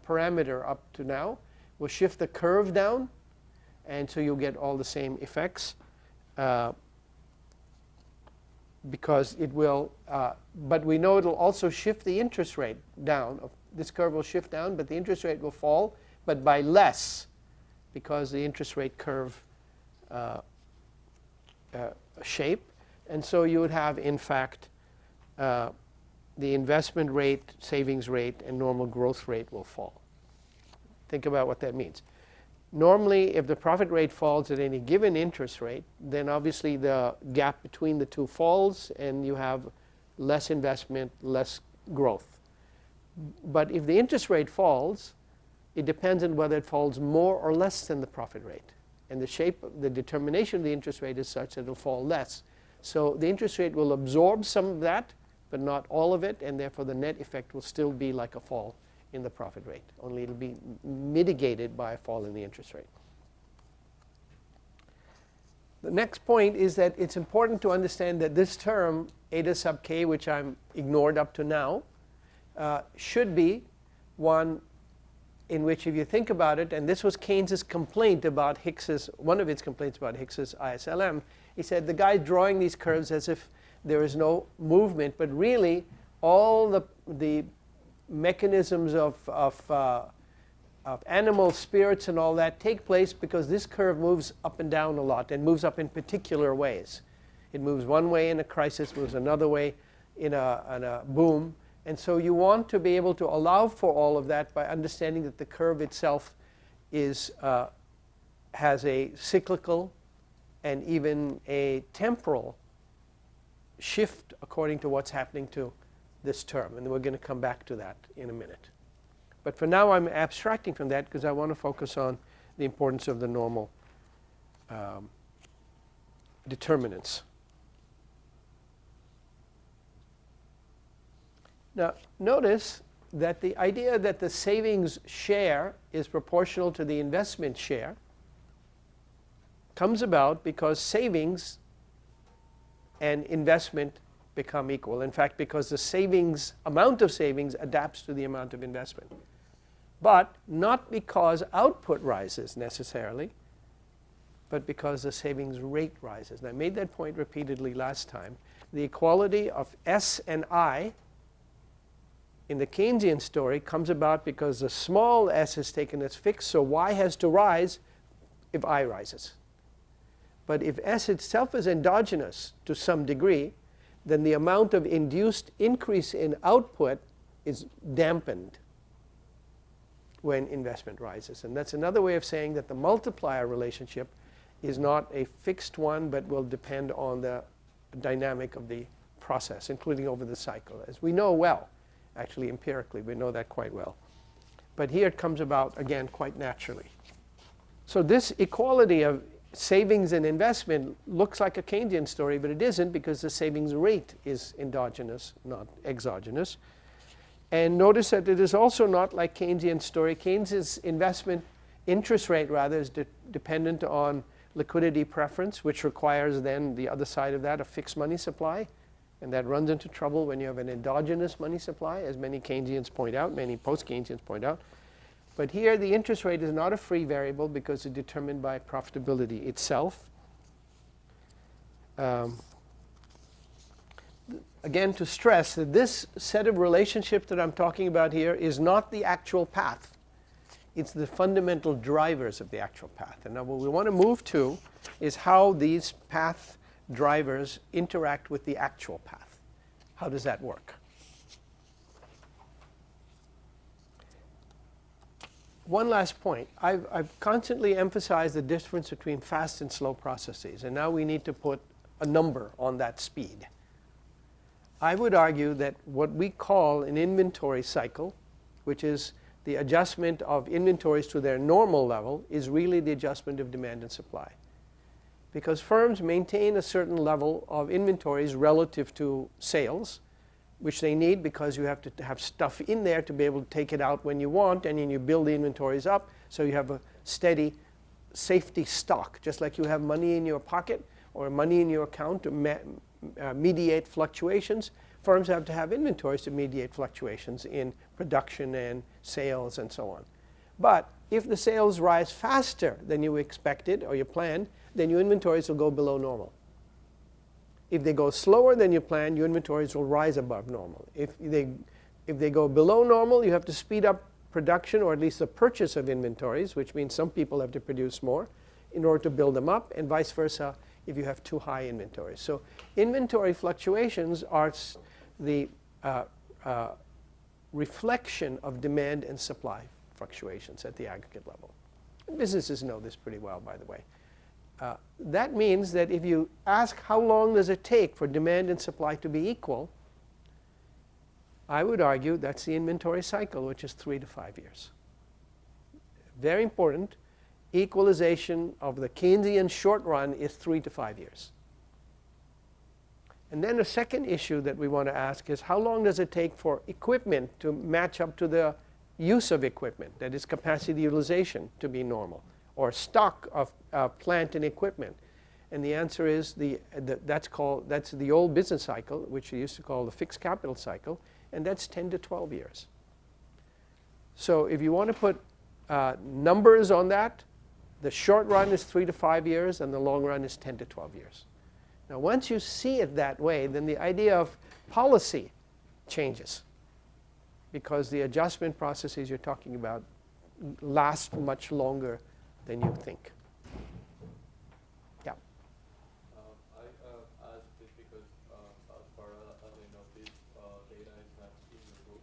parameter up to now, will shift the curve down, and so you'll get all the same effects because it will, but we know it'll also shift the interest rate down. This curve will shift down, but the interest rate will fall, but by less, because the interest rate curve shape. And so you would have, in fact, the investment rate, savings rate, and normal growth rate will fall. Think about what that means. Normally, if the profit rate falls at any given interest rate, then obviously the gap between the two falls, and you have less investment, less growth. But if the interest rate falls, it depends on whether it falls more or less than the profit rate. And the shape, the determination of the interest rate is such that it will fall less. So the interest rate will absorb some of that, but not all of it, and therefore the net effect will still be like a fall in the profit rate. Only it'll be mitigated by a fall in the interest rate. The next point is that it's important to understand that this term, eta sub k, which I'm ignored up to now, should be one in which, if you think about it, and this was Keynes's complaint about Hicks's, one of his complaints about Hicks's ISLM, he said the guy's drawing these curves as if there is no movement, but really all the mechanisms of animal spirits and all that take place because this curve moves up and down a lot, and moves up in particular ways. It moves one way in a crisis, moves another way in a boom. And so you want to be able to allow for all of that by understanding that the curve itself is, has a cyclical and even a temporal shift according to what's happening to this term. And we're going to come back to that in a minute. But for now, I'm abstracting from that because I want to focus on the importance of the normal determinants. Now, notice that the idea that the savings share is proportional to the investment share comes about because savings and investment become equal. In fact, because the savings, amount of savings adapts to the amount of investment. But not because output rises necessarily, but because the savings rate rises. And I made that point repeatedly last time. The equality of S and I in the Keynesian story comes about because the small s is taken as fixed, so y has to rise if I rises. But if s itself is endogenous to some degree, then the amount of induced increase in output is dampened when investment rises. And that's another way of saying that the multiplier relationship is not a fixed one, but will depend on the dynamic of the process, including over the cycle, as we know well. Actually, empirically, we know that quite well. But here it comes about, again, quite naturally. So this equality of savings and investment looks like a Keynesian story, but it isn't, because the savings rate is endogenous, not exogenous. And notice that it is also not like Keynesian story. Keynes's investment interest rate, rather, is dependent on liquidity preference, which requires then the other side of that, a fixed money supply. And that runs into trouble when you have an endogenous money supply, as many Keynesians point out, many post-Keynesians point out. But here the interest rate is not a free variable because it's determined by profitability itself. Again, to stress that this set of relationships that I'm talking about here is not the actual path. It's the fundamental drivers of the actual path. And now what we want to move to is how these path drivers interact with the actual path. How does that work? One last point. I've constantly emphasized the difference between fast and slow processes, and now we need to put a number on that speed. I would argue that what we call an inventory cycle, which is the adjustment of inventories to their normal level, is really the adjustment of demand and supply. Because firms maintain a certain level of inventories relative to sales, which they need because you have to have stuff in there to be able to take it out when you want, and then you build the inventories up so you have a steady safety stock, just like you have money in your pocket or money in your account to mediate fluctuations. Firms have to have inventories to mediate fluctuations in production and sales and so on. But if the sales rise faster than you expected or you planned, then your inventories will go below normal. If they go slower than you planned, your inventories will rise above normal. If they go below normal, you have to speed up production, or at least the purchase of inventories, which means some people have to produce more in order to build them up, and vice versa if you have too high inventories. So inventory fluctuations are the reflection of demand and supply fluctuations at the aggregate level. And businesses know this pretty well, by the way. That means that if you ask how long does it take for demand and supply to be equal, I would argue that's the inventory cycle, which is 3 to 5 years. Very important. Equalization of the Keynesian short run is 3 to 5 years. And then the second issue that we want to ask is how long does it take for equipment to match up to the use of equipment, that is capacity utilization, to be normal, or stock of plant and equipment. And the answer is that's the old business cycle, which we used to call the fixed capital cycle, and that's 10 to 12 years. So if you want to put numbers on that, the short run is 3 to 5 years, and the long run is 10 to 12 years. Now, once you see it that way, then the idea of policy changes, because the adjustment processes you're talking about last much longer than you think. Yeah. I asked this because, as far as I know, this data is not in the book,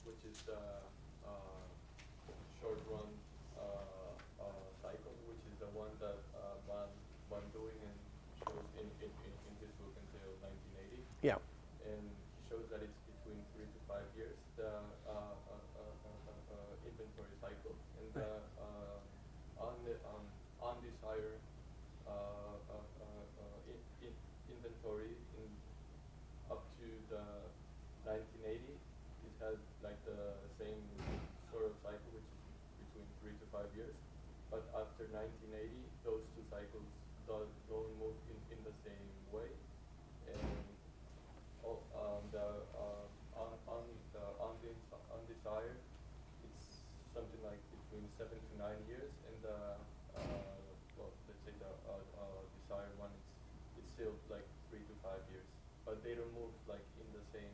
which is the short run cycle, which is the one that Van doing and shows in his book until 1980. Yeah. And he shows that it's between 3 to 5 years, the inventory cycle, and the undesired inventory up to the 1980. It has like the same sort of cycle, which is between 3 to 5 years. But after 1980, those two cycles don't move in the same way. And the undesired, it's something like between 7 to 9 years, and the let's say the desired one, it's still like 3 to 5 years, but they don't move like in the same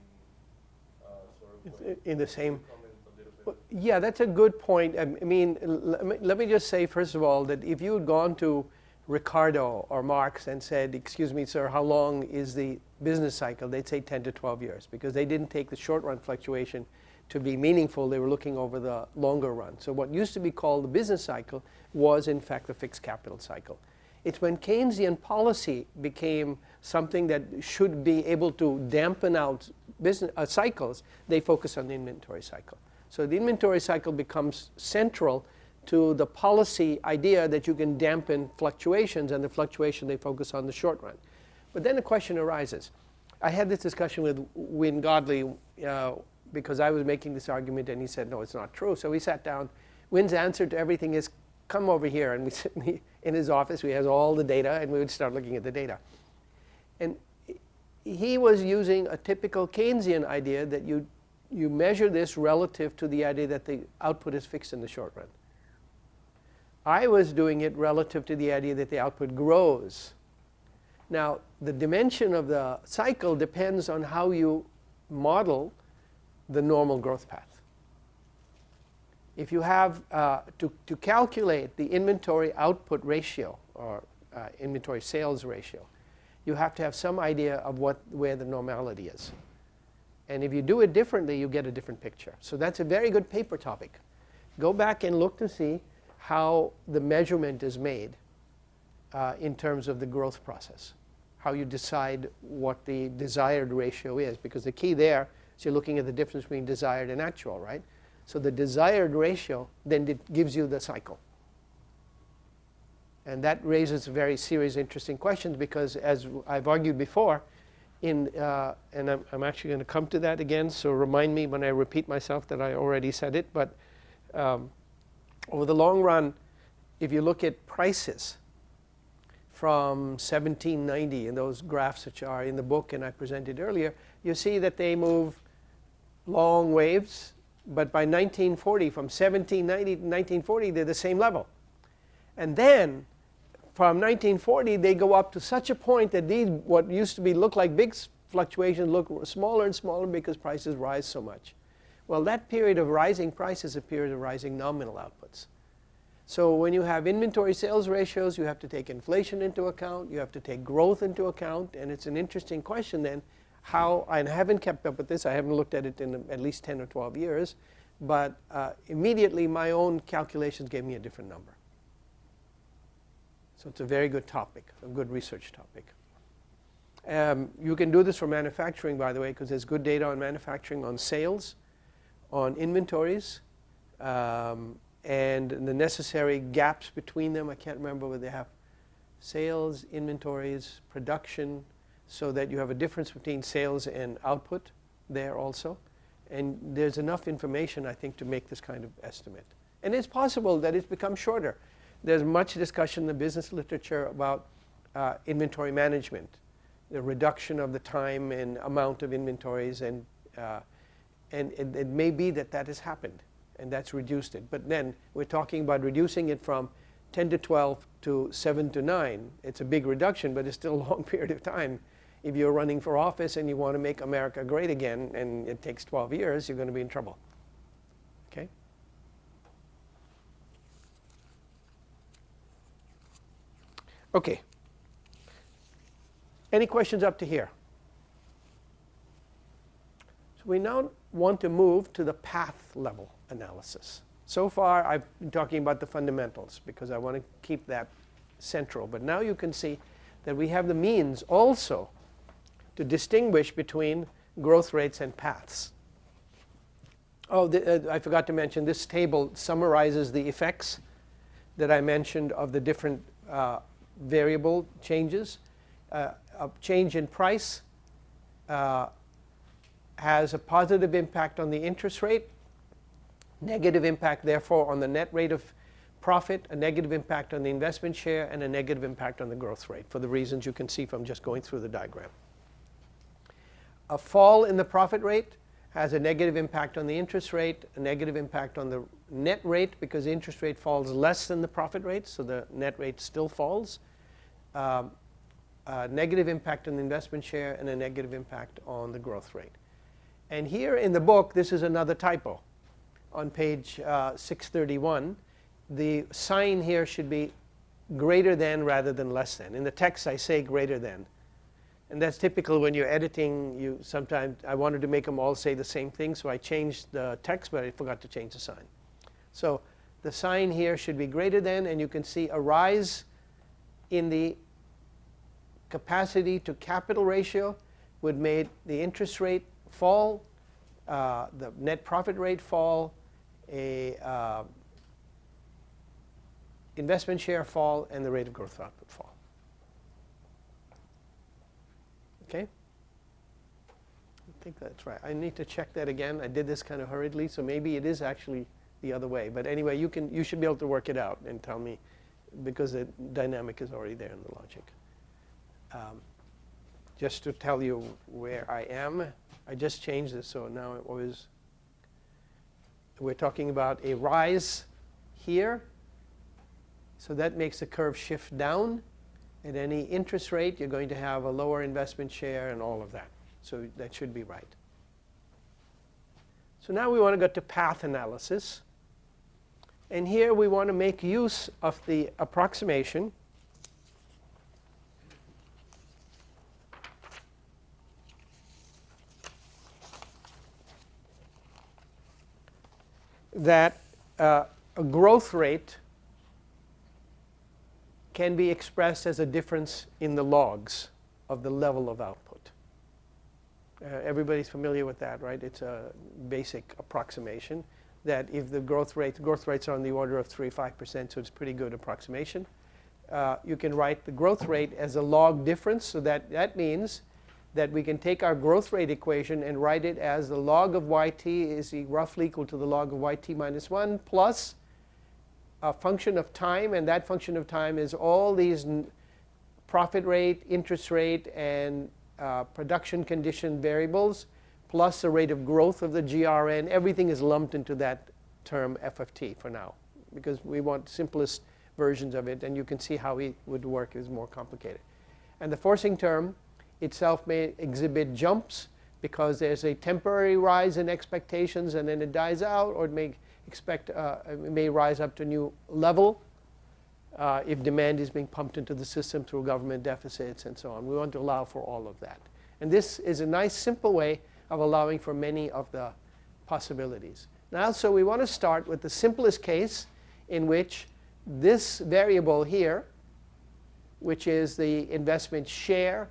sort of way. In the same. Comment a little bit. Well, yeah, that's a good point. I mean, let me just say, first of all, that if you had gone to Ricardo or Marx and said, excuse me, sir, how long is the business cycle? They'd say 10 to 12 years, because they didn't take the short run fluctuation to be meaningful. They were looking over the longer run. So what used to be called the business cycle was, in fact, the fixed capital cycle. It's when Keynesian policy became something that should be able to dampen out business cycles, they focus on the inventory cycle. So the inventory cycle becomes central to the policy idea that you can dampen fluctuations, and the fluctuation they focus on the short run. But then the question arises. I had this discussion with Wynne Godley because I was making this argument, and he said, no, it's not true. So we sat down. Wynne's answer to everything is, come over here. And we sit in his office. He has all the data, and we would start looking at the data. And he was using a typical Keynesian idea that you measure this relative to the idea that the output is fixed in the short run. I was doing it relative to the idea that the output grows. Now, the dimension of the cycle depends on how you model the normal growth path. If you have to calculate the inventory output ratio or inventory sales ratio, you have to have some idea of where the normality is. And if you do it differently, you get a different picture. So that's a very good paper topic. Go back and look to see how the measurement is made in terms of the growth process, how you decide what the desired ratio is, because the key there is you're looking at the difference between desired and actual, right? So the desired ratio then gives you the cycle. And that raises very serious, interesting questions, because as I've argued before, and I'm actually going to come to that again, so remind me when I repeat myself that I already said it, but over the long run, if you look at prices from 1790 in those graphs which are in the book and I presented earlier, you see that they move long waves, but by 1940, from 1790 to 1940, they're the same level. And then from 1940, they go up to such a point that these, what used to look like big fluctuations, look smaller and smaller because prices rise so much. Well, that period of rising prices is a period of rising nominal outputs. So when you have inventory sales ratios, you have to take inflation into account, you have to take growth into account, and it's an interesting question then how, I haven't kept up with this, I haven't looked at it in at least 10 or 12 years, but immediately my own calculations gave me a different number. So it's a very good topic, a good research topic. You can do this for manufacturing, by the way, because there's good data on manufacturing, on sales, on inventories, and the necessary gaps between them. I can't remember whether they have sales, inventories, production, so that you have a difference between sales and output there also. And there's enough information, I think, to make this kind of estimate. And it's possible that it's become shorter. There's much discussion in the business literature about inventory management, the reduction of the time and amount of inventories, and it may be that that has happened, and that's reduced it. But then we're talking about reducing it from 10 to 12 to 7 to 9. It's a big reduction, but it's still a long period of time. If you're running for office and you want to make America great again, and it takes 12 years, you're going to be in trouble. Okay? Okay. Any questions up to here? So we now want to move to the path level analysis. So far, I've been talking about the fundamentals because I want to keep that central. But now you can see that we have the means also to distinguish between growth rates and paths. Oh, I forgot to mention, this table summarizes the effects that I mentioned of the different variable changes. A change in price has a positive impact on the interest rate, negative impact therefore on the net rate of profit, a negative impact on the investment share, and a negative impact on the growth rate for the reasons you can see from just going through the diagram. A fall in the profit rate has a negative impact on the interest rate, a negative impact on the net rate because the interest rate falls less than the profit rate, so the net rate still falls. Negative impact on the investment share, and a negative impact on the growth rate. And here in the book, this is another typo. On page 631, the sign here should be greater than rather than less than. In the text, I say greater than. And that's typical when you're editing. Sometimes I wanted to make them all say the same thing, so I changed the text, but I forgot to change the sign. So the sign here should be greater than, and you can see a rise in the capacity to capital ratio would make the interest rate fall, the net profit rate fall, investment share fall, and the rate of growth output fall. Okay? I think that's right. I need to check that again. I did this kind of hurriedly, so maybe it is actually the other way. But anyway, you should be able to work it out and tell me, because the dynamic is already there in the logic. just to tell you where I am. I just changed this, so now it was, we're talking about a rise here. So that makes the curve shift down. At any interest rate, you're going to have a lower investment share and all of that. So that should be right. So now we want to go to path analysis. And here we want to make use of the approximation that a growth rate can be expressed as a difference in the logs of the level of output. Everybody's familiar with that, right? It's a basic approximation that if the growth rates are on the order of 3-5%, so it's a pretty good approximation. You can write the growth rate as a log difference, so that means that we can take our growth rate equation and write it as the log of yt is roughly equal to the log of yt minus 1 plus a function of time, and that function of time is all these profit rate, interest rate, and production condition variables, plus the rate of growth of the GRN. Everything is lumped into that term f of t for now, because we want simplest versions of it, and you can see how it would work is more complicated. And the forcing term itself may exhibit jumps, because there's a temporary rise in expectations and then it dies out, or it may it may rise up to a new level if demand is being pumped into the system through government deficits and so on. We want to allow for all of that. And this is a nice simple way of allowing for many of the possibilities. Now, so we want to start with the simplest case in which this variable here, which is the investment share,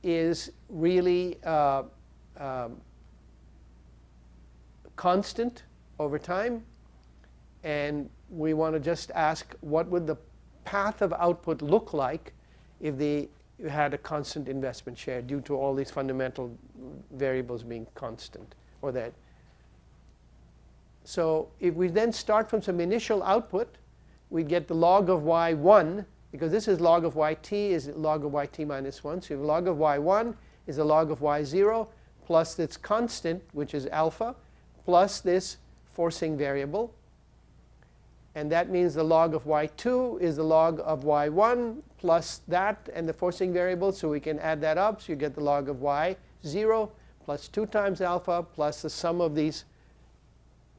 is really constant over time. And we want to just ask, what would the path of output look like if you had a constant investment share due to all these fundamental variables being constant, or that. So if we then start from some initial output, we get the log of y1, because this is log of yt is log of yt minus 1. So log of y1 is the log of y0 plus this constant, which is alpha, plus this forcing variable. And that means the log of y2 is the log of y1 plus that and the forcing variable. So we can add that up. So you get the log of y0 plus 2 times alpha plus the sum of these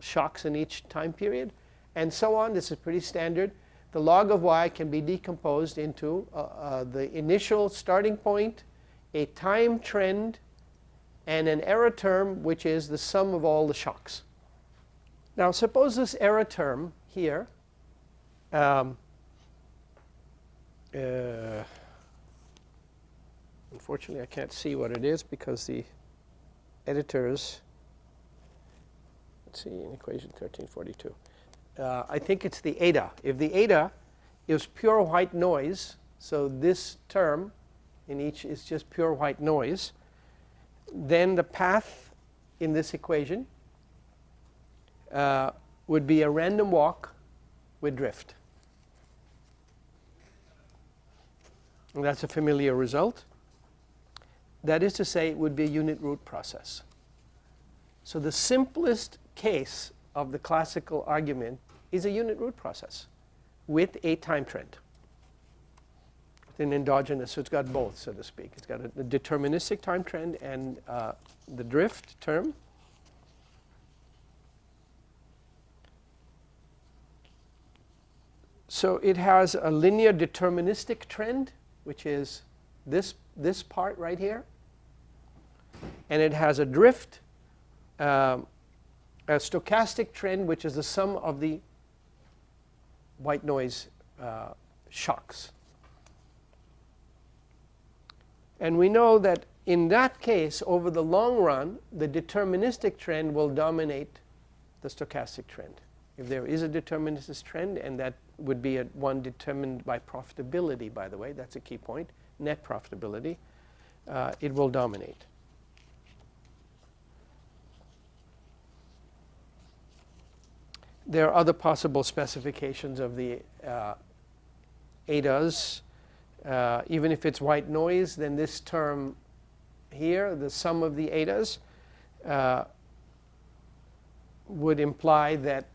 shocks in each time period, and so on. This is pretty standard. The log of y can be decomposed into the initial starting point, a time trend, and an error term, which is the sum of all the shocks. Now, suppose this error term here unfortunately, I can't see what it is because the editors, let's see, in equation 1342. I think it's the eta. If the eta is pure white noise, so this term in each is just pure white noise, then the path in this equation would be a random walk with drift. And that's a familiar result. That is to say, it would be a unit root process. So the simplest case of the classical argument is a unit root process with a time trend. With an endogenous, so it's got both, so to speak. It's got a deterministic time trend and the drift term. So it has a linear deterministic trend, which is this part right here. And it has a drift, a stochastic trend, which is the sum of the white noise shocks. And we know that in that case, over the long run, the deterministic trend will dominate the stochastic trend. If there is a deterministic trend, and that would be one determined by profitability, by the way, that's a key point, net profitability, it will dominate. There are other possible specifications of the etas. Even if it's white noise, then this term here, the sum of the etas, would imply that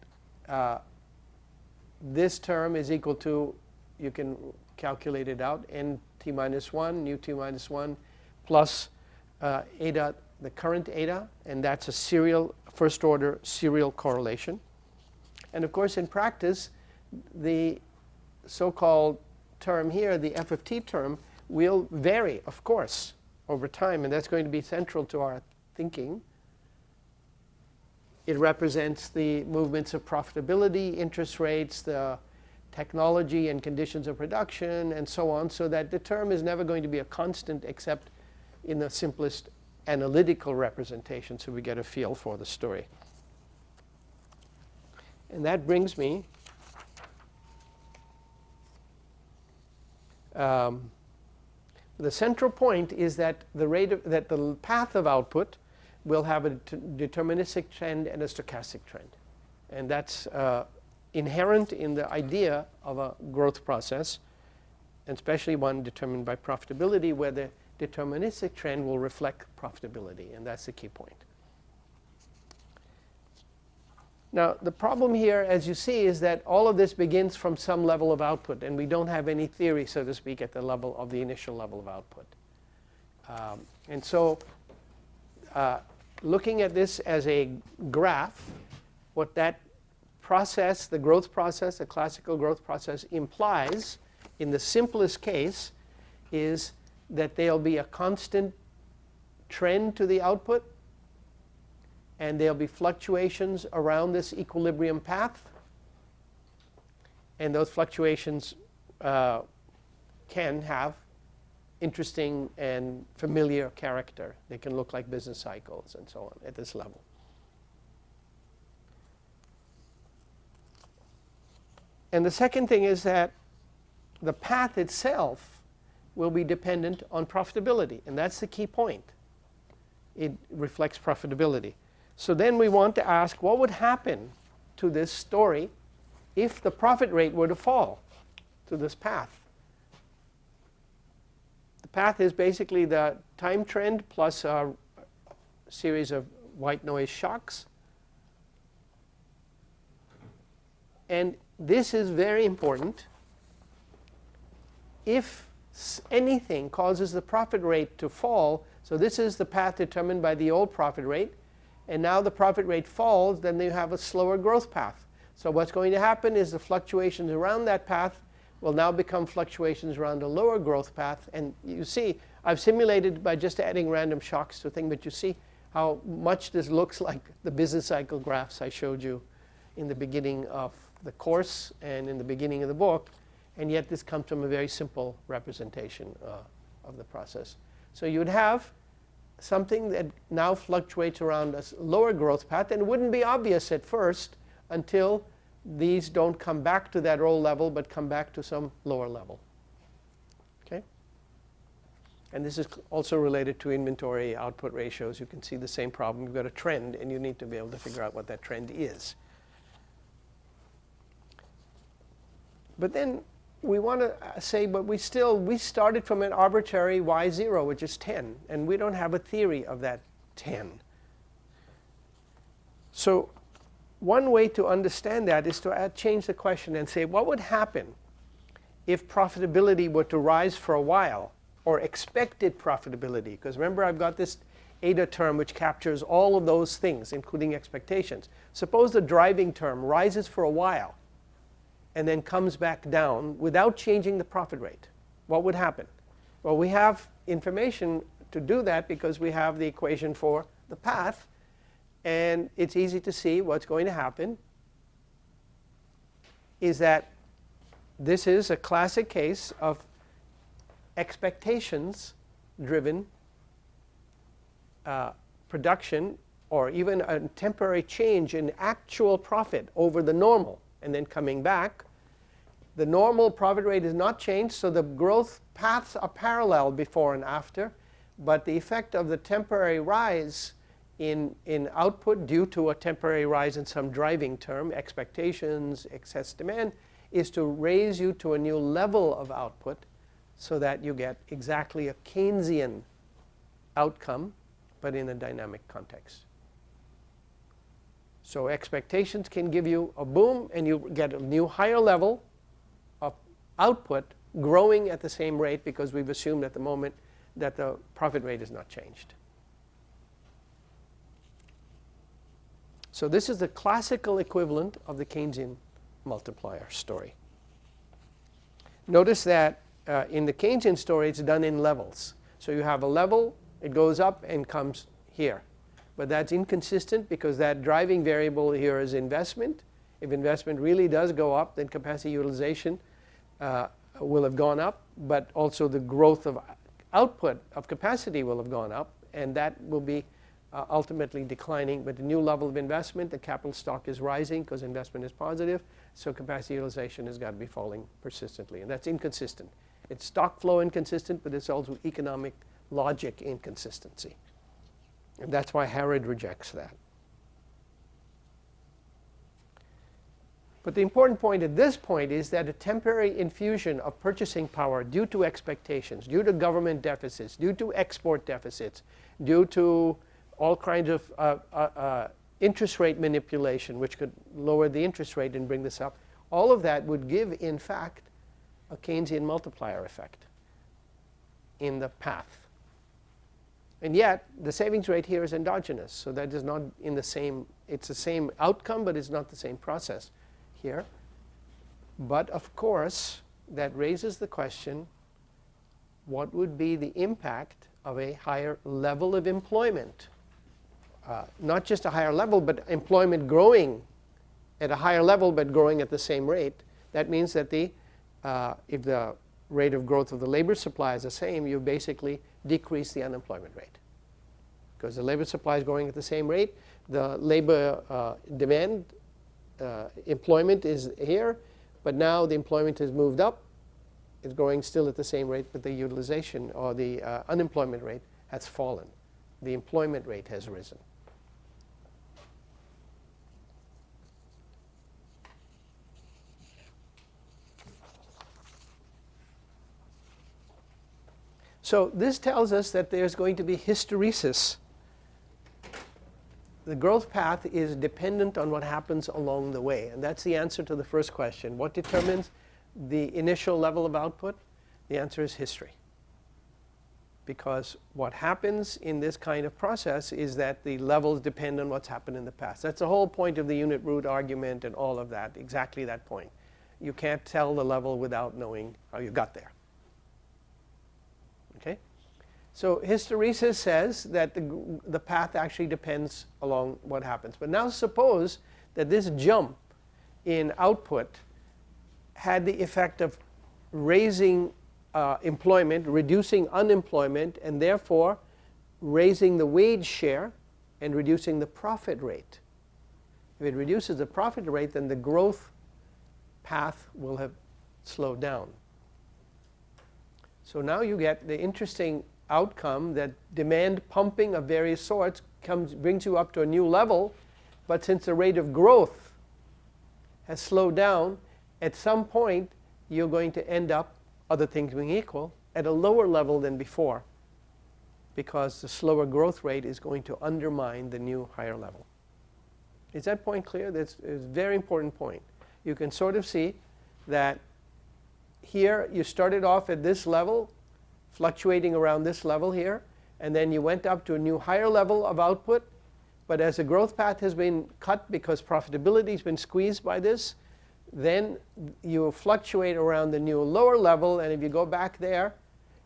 this term is equal to, you can calculate it out, nt minus 1, nu t minus 1, plus eta, the current eta, and that's a serial, first order serial correlation. And of course, in practice, the so-called term here, the f of t term, will vary, of course, over time, and that's going to be central to our thinking. It represents the movements of profitability, interest rates, the technology and conditions of production, and so on, so that the term is never going to be a constant except in the simplest analytical representation, so we get a feel for the story. And that brings me the central point is that the path of output will have a deterministic trend and a stochastic trend. And that's inherent in the idea of a growth process, and especially one determined by profitability, where the deterministic trend will reflect profitability, and that's the key point. Now, the problem here, as you see, is that all of this begins from some level of output, and we don't have any theory, so to speak, at the level of the initial level of output. And so, looking at this as a graph, what that process, the growth process, the classical growth process, implies, in the simplest case, is that there'll be a constant trend to the output, and there'll be fluctuations around this equilibrium path. And those fluctuations can have interesting and familiar character. They can look like business cycles and so on at this level. And the second thing is that the path itself will be dependent on profitability. And that's the key point. It reflects profitability. So then we want to ask, what would happen to this story if the profit rate were to fall to this path? The path is basically the time trend plus a series of white noise shocks. And this is very important. If anything causes the profit rate to fall, so this is the path determined by the old profit rate, and now the profit rate falls, then you have a slower growth path. So what's going to happen is the fluctuations around that path will now become fluctuations around a lower growth path. And you see, I've simulated by just adding random shocks to a thing, but you see how much this looks like the business cycle graphs I showed you in the beginning of the course and in the beginning of the book. And yet this comes from a very simple representation of the process. So you would have something that now fluctuates around a lower growth path, and it wouldn't be obvious at first until these don't come back to that old level but come back to some lower level. Okay? And this is also related to inventory output ratios. You can see the same problem. You've got a trend, and you need to be able to figure out what that trend is. But then we want to say, but we started from an arbitrary y0, which is 10, and we don't have a theory of that 10. So one way to understand that is to change the question and say, what would happen if profitability were to rise for a while, or expected profitability? Because remember, I've got this eta term which captures all of those things, including expectations. Suppose the driving term rises for a while and then comes back down without changing the profit rate. What would happen? Well, we have information to do that because we have the equation for the path, and it's easy to see what's going to happen is that this is a classic case of expectations driven production, or even a temporary change in actual profit over the normal and then coming back. The normal profit rate is not changed, so the growth paths are parallel before and after, but the effect of the temporary rise in output due to a temporary rise in some driving term, expectations, excess demand, is to raise you to a new level of output so that you get exactly a Keynesian outcome, but in a dynamic context. So expectations can give you a boom, and you get a new higher level of output growing at the same rate, because we've assumed at the moment that the profit rate is not changed. So this is the classical equivalent of the Keynesian multiplier story. Notice that in the Keynesian story, it's done in levels. So you have a level, it goes up and comes here. But that's inconsistent, because that driving variable here is investment. If investment really does go up, then capacity utilization will have gone up, but also the growth of output of capacity will have gone up, and that will be ultimately declining. But the new level of investment, the capital stock is rising because investment is positive, so capacity utilization has got to be falling persistently, and that's inconsistent. It's stock flow inconsistent, but it's also economic logic inconsistency. And that's why Harrod rejects that. But the important point at this point is that a temporary infusion of purchasing power due to expectations, due to government deficits, due to export deficits, due to all kinds of interest rate manipulation, which could lower the interest rate and bring this up, all of that would give, in fact, a Keynesian multiplier effect in the path. And yet, the savings rate here is endogenous, so that is not in the same, it's the same outcome, but it's not the same process here. But of course, that raises the question, what would be the impact of a higher level of employment? Not just a higher level, but employment growing at a higher level, but growing at the same rate. That means that if the rate of growth of the labor supply is the same, you basically decrease the unemployment rate. Because the labor supply is growing at the same rate, the labor demand, employment is here, but now the employment has moved up. It's growing still at the same rate, but the utilization or the unemployment rate has fallen. The employment rate has risen. So this tells us that there's going to be hysteresis. The growth path is dependent on what happens along the way. And that's the answer to the first question. What determines the initial level of output? The answer is history. Because what happens in this kind of process is that the levels depend on what's happened in the past. That's the whole point of the unit root argument and all of that, exactly that point. You can't tell the level without knowing how you got there. Okay? So hysteresis says that the path actually depends along what happens. But now suppose that this jump in output had the effect of raising employment, reducing unemployment, and therefore raising the wage share and reducing the profit rate. If it reduces the profit rate, then the growth path will have slowed down. So now you get the interesting outcome that demand pumping of various sorts brings you up to a new level, but since the rate of growth has slowed down, at some point you're going to end up, other things being equal, at a lower level than before, because the slower growth rate is going to undermine the new higher level. Is that point clear? That's a very important point. You can sort of see that here you started off at this level, fluctuating around this level here, and then you went up to a new higher level of output, but as the growth path has been cut because profitability has been squeezed by this, then you fluctuate around the new lower level, and if you go back there,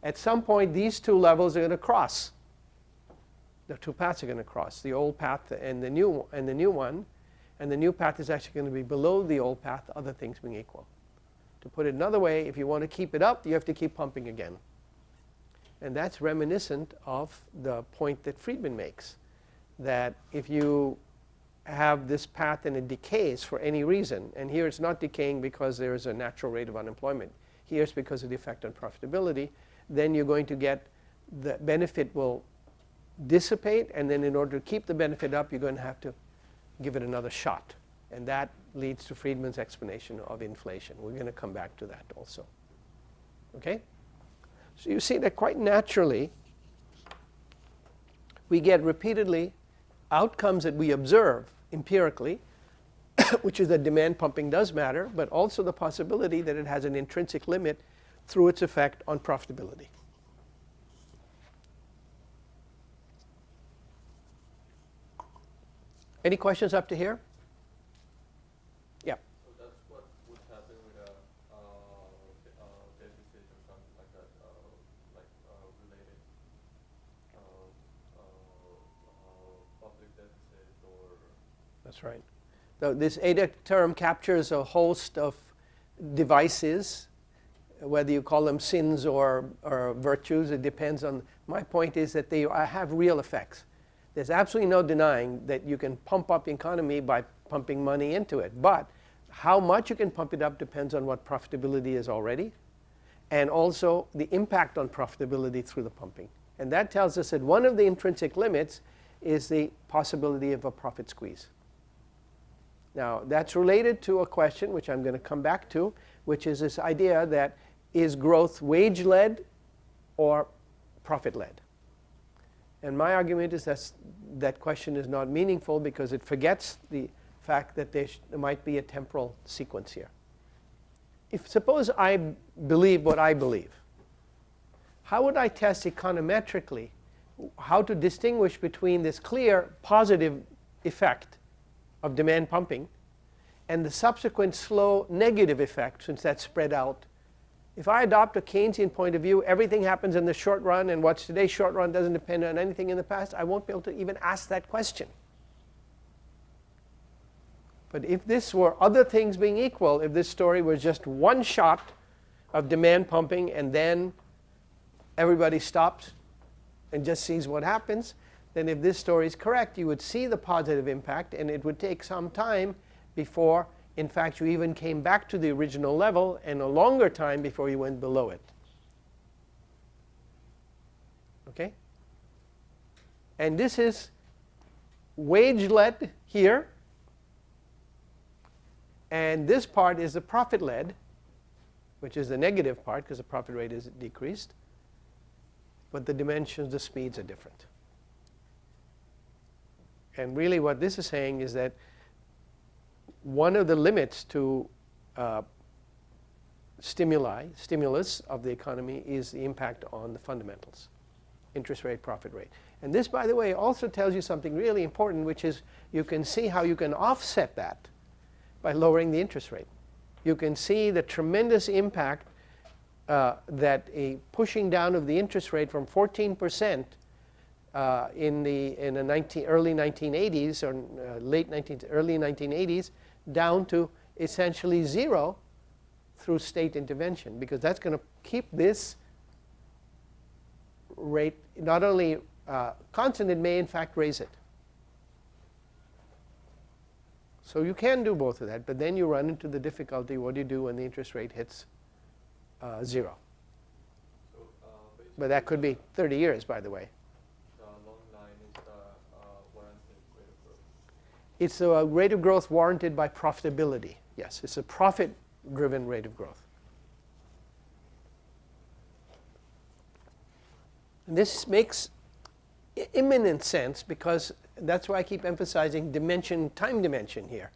at some point these two levels are going to cross. The two paths are going to cross, the old path and the new one, and the new path is actually going to be below the old path, other things being equal. To put it another way, if you want to keep it up, you have to keep pumping again. And that's reminiscent of the point that Friedman makes, that if you have this path and it decays for any reason, and here it's not decaying because there is a natural rate of unemployment, here it's because of the effect on profitability, then you're going to get the benefit will dissipate, and then in order to keep the benefit up, you're going to have to give it another shot. And that leads to Friedman's explanation of inflation. We're going to come back to that also. Okay? So you see that quite naturally we get repeatedly outcomes that we observe empirically, which is that demand pumping does matter, but also the possibility that it has an intrinsic limit through its effect on profitability. Any questions up to here? Yeah. So that's what would happen with a deficit or something like that, related public deficit or. That's right. So this ADA term captures a host of devices, whether you call them sins or virtues, it depends on. My point is that they have real effects. There's absolutely no denying that you can pump up the economy by pumping money into it. But how much you can pump it up depends on what profitability is already, and also the impact on profitability through the pumping. And that tells us that one of the intrinsic limits is the possibility of a profit squeeze. Now, that's related to a question which I'm going to come back to, which is this idea that is growth wage-led or profit-led? And my argument is that question is not meaningful because it forgets the fact that there might be a temporal sequence here. Suppose I believe what I believe, how would I test econometrically how to distinguish between this clear positive effect of demand pumping and the subsequent slow negative effect, since that's spread out? If I adopt a Keynesian point of view, everything happens in the short run, and what's today's short run doesn't depend on anything in the past, I won't be able to even ask that question. But if this were other things being equal, if this story was just one shot of demand pumping and then everybody stops and just sees what happens, then if this story is correct, you would see the positive impact, and it would take some time before, in fact, you even came back to the original level, and a longer time before you went below it. Okay? And this is wage-led here, and this part is the profit-led, which is the negative part because the profit rate is decreased, but the dimensions, the speeds are different. And really what this is saying is that one of the limits to stimulus of the economy is the impact on the fundamentals, interest rate, profit rate. And this, by the way, also tells you something really important, which is you can see how you can offset that by lowering the interest rate. You can see the tremendous impact that a pushing down of the interest rate from 14% in the early 1980s or early 1980s down to essentially zero through state intervention, because that's going to keep this rate not only constant, it may in fact raise it. So you can do both of that, but then you run into the difficulty, what do you do when the interest rate hits zero? So, but that could be 30 years, by the way. the long line is the warranted rate of growth. It's a rate of growth warranted by profitability. Yes, it's a profit-driven rate of growth. And this makes imminent sense because that's why I keep emphasizing dimension, time dimension here.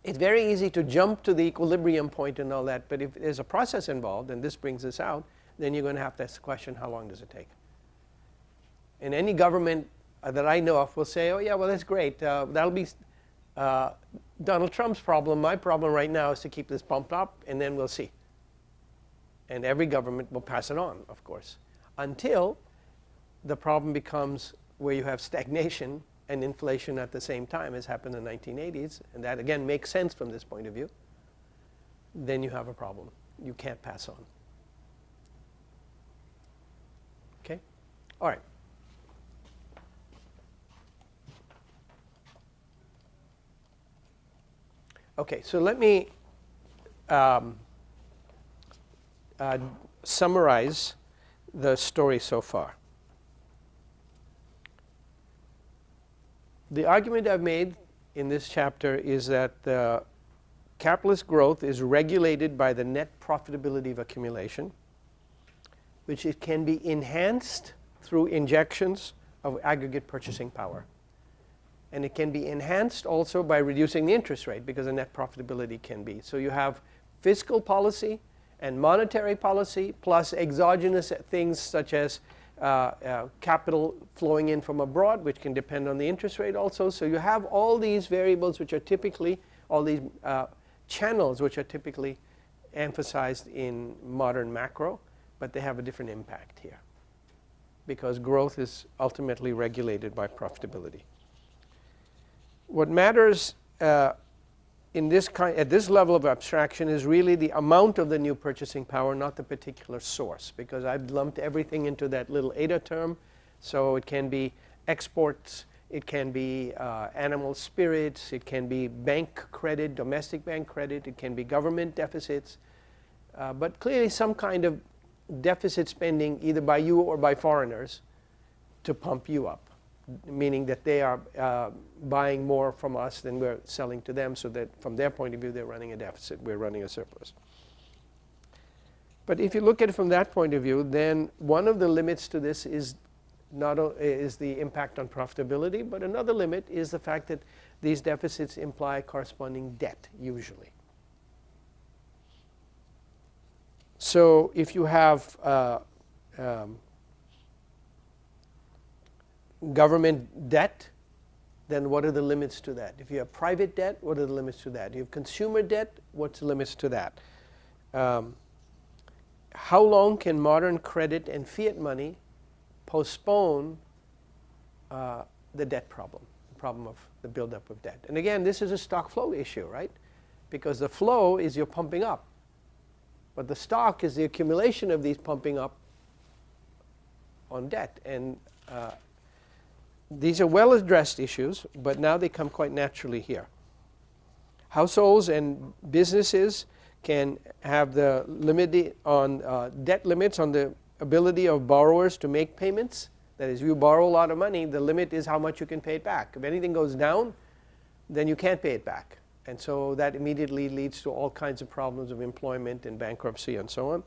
It's very easy to jump to the equilibrium point and all that, but if there's a process involved, and this brings this out, then you're going to have to ask the question, how long does it take? And any government that I know of will say, oh yeah, well that's great. That'll be Donald Trump's problem. My problem right now is to keep this pumped up, and then we'll see. And every government will pass it on, of course, until the problem becomes where you have stagnation and inflation at the same time, as happened in the 1980s, and that again makes sense from this point of view. Then you have a problem. You can't pass on. Okay? All right. Okay, so let me summarize the story so far. The argument I've made in this chapter is that the capitalist growth is regulated by the net profitability of accumulation. which it can be enhanced through injections of aggregate purchasing power. And it can be enhanced also by reducing the interest rate, because the net profitability can be. So you have fiscal policy and monetary policy plus exogenous things such as capital flowing in from abroad, which can depend on the interest rate also. So you have all these variables which are typically, all these channels which are typically emphasized in modern macro, but they have a different impact here because growth is ultimately regulated by profitability. What matters at this level of abstraction is really the amount of the new purchasing power, not the particular source, because I've lumped everything into that little ADA term. So it can be exports, it can be animal spirits, it can be bank credit, domestic bank credit, it can be government deficits, but clearly some kind of deficit spending either by you or by foreigners to pump you up, meaning that they are buying more from us than we're selling to them, so that from their point of view they're running a deficit, we're running a surplus. But if you look at it from that point of view, then one of the limits to this is is the impact on profitability, but another limit is the fact that these deficits imply corresponding debt usually. So if you have government debt, then what are the limits to that? If you have private debt, what are the limits to that? If you have consumer debt, what's the limits to that? How long can modern credit and fiat money postpone the debt problem, the problem of the buildup of debt? And again, this is a stock flow issue, right? Because the flow is you're pumping up, but the stock is the accumulation of these pumping up on debt. And these are well addressed issues, but now they come quite naturally here. Households and businesses can have the limit on debt limits on the ability of borrowers to make payments. That is, if you borrow a lot of money, the limit is how much you can pay it back. If anything goes down, then you can't pay it back. And so that immediately leads to all kinds of problems of employment and bankruptcy and so on.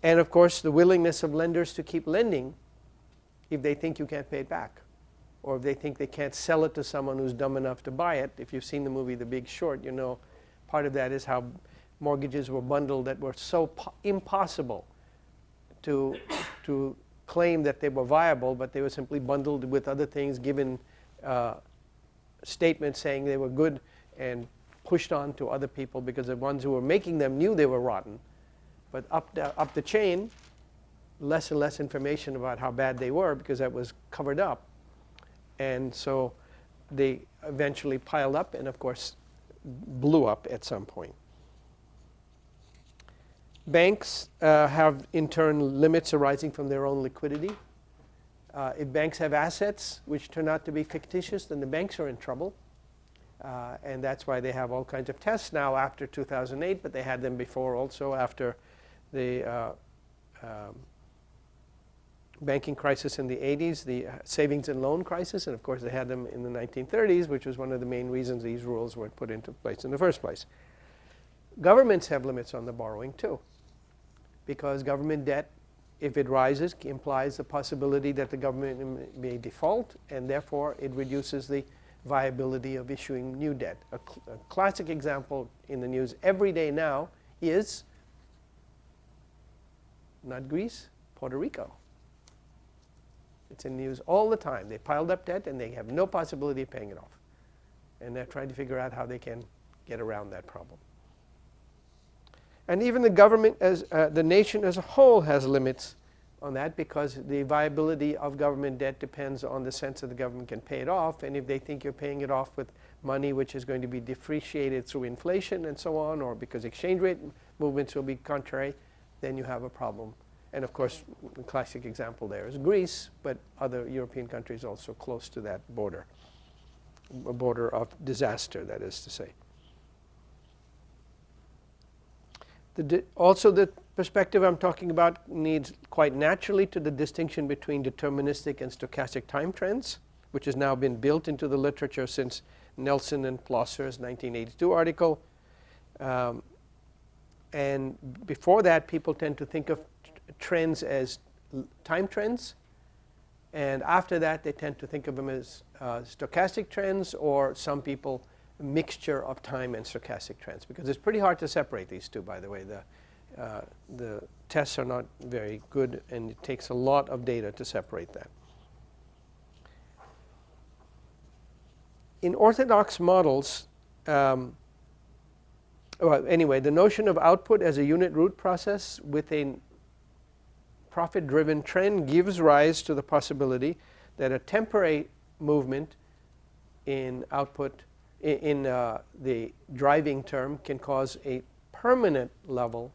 And of course, the willingness of lenders to keep lending if they think you can't pay it back, or if they think they can't sell it to someone who's dumb enough to buy it. If you've seen the movie The Big Short, you know part of that is how mortgages were bundled that were so impossible to claim that they were viable, but they were simply bundled with other things, given statements saying they were good and pushed on to other people because the ones who were making them knew they were rotten. But up the chain, less and less information about how bad they were because that was covered up. And so they eventually piled up and, of course, blew up at some point. Banks have, in turn, limits arising from their own liquidity. If banks have assets which turn out to be fictitious, then the banks are in trouble. And that's why they have all kinds of tests now after 2008, but they had them before also after the banking crisis in the 80s, the savings and loan crisis, and of course they had them in the 1930s, which was one of the main reasons these rules were put into place in the first place. Governments have limits on the borrowing too, because government debt, if it rises, implies the possibility that the government may default, and therefore it reduces the viability of issuing new debt. A classic example in the news every day now is not Greece, Puerto Rico. It's in the news all the time. They piled up debt and they have no possibility of paying it off. And they're trying to figure out how they can get around that problem. And even the government, as the nation as a whole, has limits on that, because the viability of government debt depends on the sense that the government can pay it off. And if they think you're paying it off with money which is going to be depreciated through inflation and so on, or because exchange rate movements will be contrary, then you have a problem. And of course, the classic example there is Greece, but other European countries also close to that border, a border of disaster, that is to say. Also, the perspective I'm talking about leads quite naturally to the distinction between deterministic and stochastic time trends, which has now been built into the literature since Nelson and Plosser's 1982 article. And before that, people tend to think of trends as time trends, and after that they tend to think of them as stochastic trends, or some people a mixture of time and stochastic trends, because it's pretty hard to separate these two, by the way. The tests are not very good, and it takes a lot of data to separate that. In orthodox models, well, anyway, the notion of output as a unit root process with a profit-driven trend gives rise to the possibility that a temporary movement in output in the driving term can cause a permanent level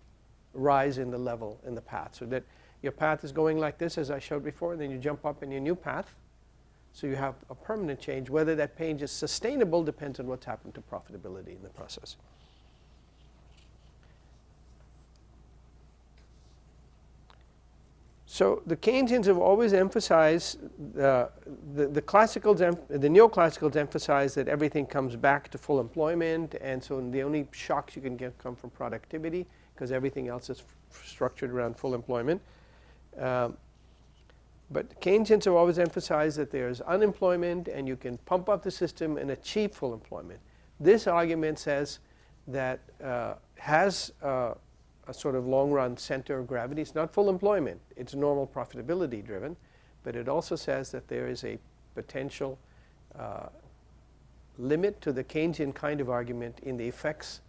rise in the level in the path, so that your path is going like this, as I showed before, and then you jump up in your new path. So you have a permanent change. Whether that change is sustainable depends on what's happened to profitability in the process. So the Keynesians have always emphasized, the neoclassicals emphasize that everything comes back to full employment, and so the only shocks you can get come from productivity, because everything else is structured around full employment. But Keynesians have always emphasized that there's unemployment and you can pump up the system and achieve full employment. This argument says that has a sort of long-run center of gravity. It's not full employment. It's normal profitability driven. But it also says that there is a potential limit to the Keynesian kind of argument in the effects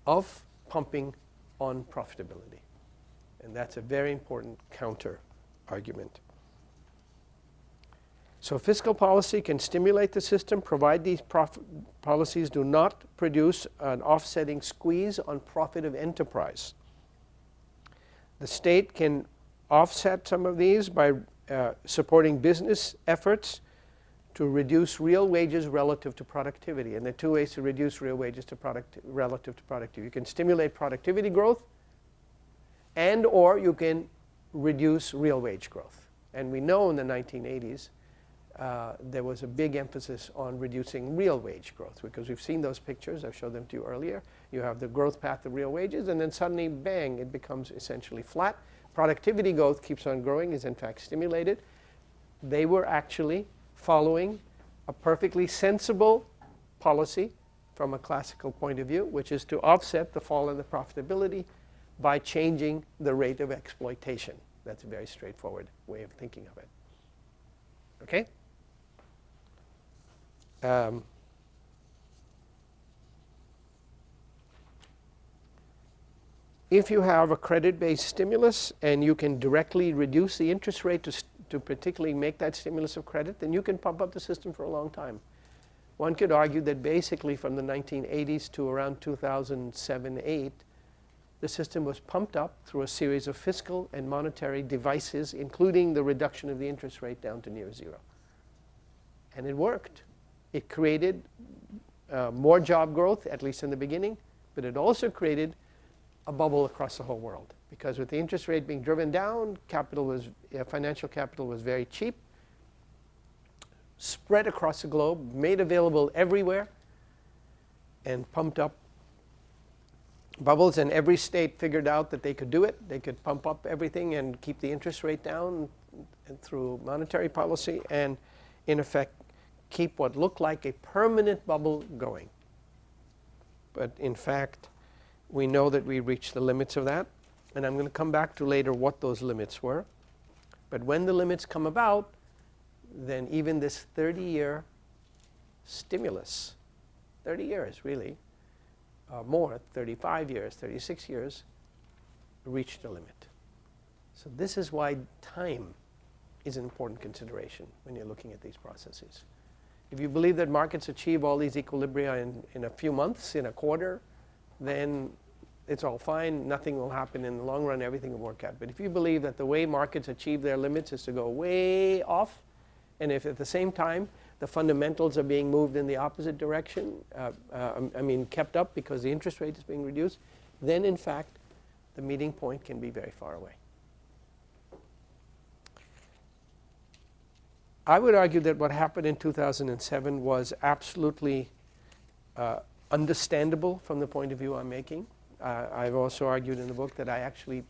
of pumping on profitability. And that's a very important counter argument. So fiscal policy can stimulate the system, provided these policies do not produce an offsetting squeeze on profit of enterprise. The state can offset some of these by supporting business efforts to reduce real wages relative to productivity. And there are two ways to reduce real wages relative to productivity. You can stimulate productivity growth, and or you can reduce real wage growth. And we know in the 1980s there was a big emphasis on reducing real wage growth, because we've seen those pictures. I showed them to you earlier. You have the growth path of real wages, and then suddenly, bang, it becomes essentially flat. Productivity growth keeps on growing, is in fact stimulated. They were actually following a perfectly sensible policy from a classical point of view, which is to offset the fall in the profitability by changing the rate of exploitation. That's a very straightforward way of thinking of it. Okay? If you have a credit-based stimulus and you can directly reduce the interest rate to particularly make that stimulus of credit, then you can pump up the system for a long time. One could argue that basically from the 1980s to around 2007-8, the system was pumped up through a series of fiscal and monetary devices, including the reduction of the interest rate down to near zero. And it worked. It created more job growth, at least in the beginning, but it also created a bubble across the whole world. Because with the interest rate being driven down, financial capital was very cheap, spread across the globe, made available everywhere, and pumped up bubbles. And every state figured out that they could do it. They could pump up everything and keep the interest rate down through monetary policy, and in effect keep what looked like a permanent bubble going. But in fact, we know that we reached the limits of that, and I'm going to come back to later what those limits were. But when the limits come about, then even this 30-year stimulus, 30 years really, more, 35 years, 36 years, reached a limit. So this is why time is an important consideration when you're looking at these processes. If you believe that markets achieve all these equilibria in a few months, in a quarter, then it's all fine. Nothing will happen in the long run. Everything will work out. But if you believe that the way markets achieve their limits is to go way off, and if at the same time the fundamentals are being moved in the opposite direction, kept up because the interest rate is being reduced, then in fact the meeting point can be very far away. I would argue that what happened in 2007 was absolutely understandable from the point of view I'm making. I've also argued in the book that I actually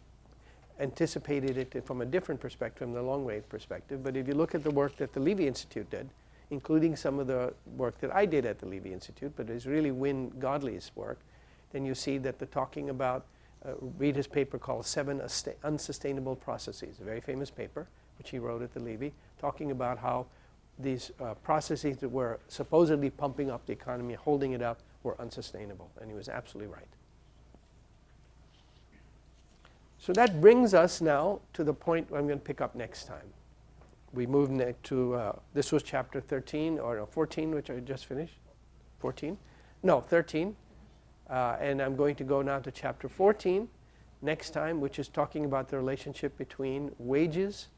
anticipated it from a different perspective, from the long-wave perspective. But if you look at the work that the Levy Institute did, including some of the work that I did at the Levy Institute, but it's really Wynne Godley's work, then you see that they're talking about, read his paper called Seven Unsustainable Processes, a very famous paper, which he wrote at the Levy, talking about how these processes that were supposedly pumping up the economy, holding it up, were unsustainable. And he was absolutely right. So that brings us now to the point I'm going to pick up next time. We move to, this was chapter 13, or no, 14, which I just finished. 14? No, 13. And I'm going to go now to chapter 14 next time, which is talking about the relationship between wages,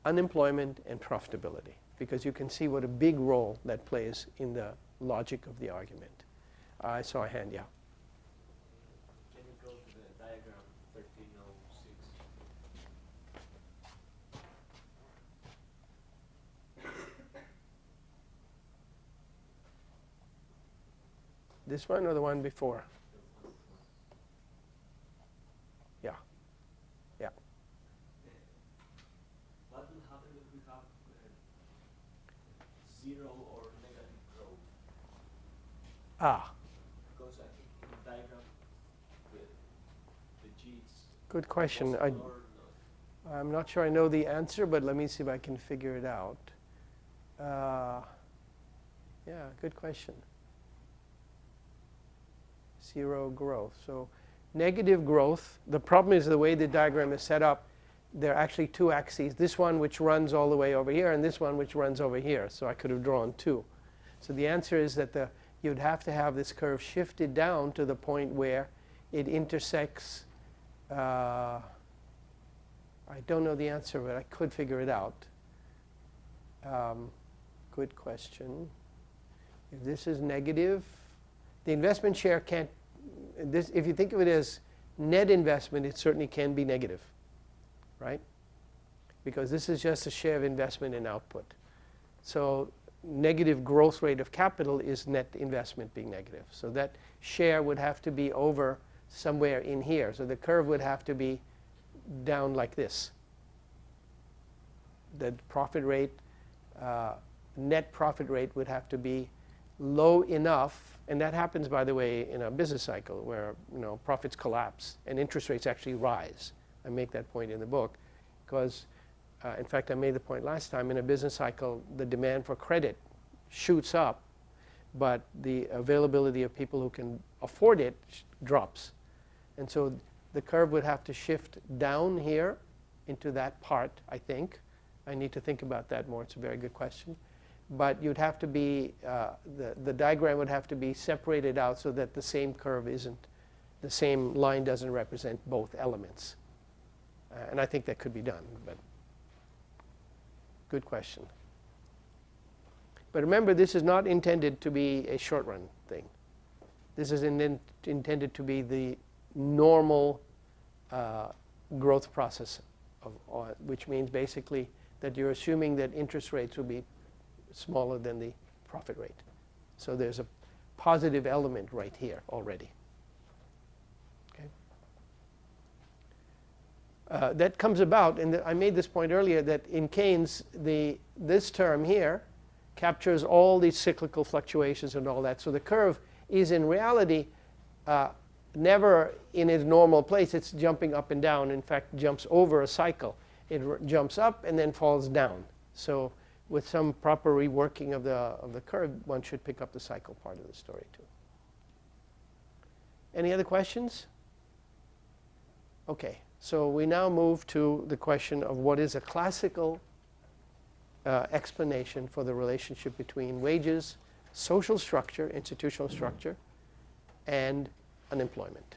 unemployment, and profitability. Because you can see what a big role that plays in the logic of the argument. I saw a hand, yeah. Can you go to the diagram 1306? This one or the one before? Yeah. Yeah. What will happen if we have zero or negative growth? Ah, Because I think in the diagram, the G is good question. possible or not. I'm not sure I know the answer, but let me see if I can figure it out. Yeah, good question. Zero growth. So negative growth, the problem is the way the diagram is set up, there are actually two axes. This one which runs all the way over here, and this one which runs over here. So I could have drawn two. So the answer is that you'd have to have this curve shifted down to the point where it intersects. I don't know the answer, but I could figure it out. Good question. If this is negative, the investment share can't, if you think of it as net investment, it certainly can be negative, right? Because this is just a share of investment in output. So negative growth rate of capital is net investment being negative. So that share would have to be over somewhere in here. So the curve would have to be down like this. The profit rate, net profit rate would have to be low enough, and that happens, by the way, in a business cycle where profits collapse and interest rates actually rise. I make that point in the book because, in fact, I made the point last time, in a business cycle, the demand for credit shoots up, but the availability of people who can afford it drops. And so the curve would have to shift down here into that part, I think. I need to think about that more. It's a very good question. But you'd have to be, the diagram would have to be separated out so that the same curve isn't, the same line doesn't represent both elements. And I think that could be done, but good question. But remember, this is not intended to be a short-run thing. This is intended to be the normal growth process, which means basically that you're assuming that interest rates will be smaller than the profit rate. So there's a positive element right here already. Okay. That comes about, and I made this point earlier, that in Keynes, this term here captures all these cyclical fluctuations and all that. So the curve is in reality never in its normal place. It's jumping up and down. In fact, jumps over a cycle. It jumps up and then falls down. So with some proper reworking of the curve, one should pick up the cycle part of the story too. Any other questions? Okay, so we now move to the question of what is a classical explanation for the relationship between wages, social structure, institutional structure, and unemployment.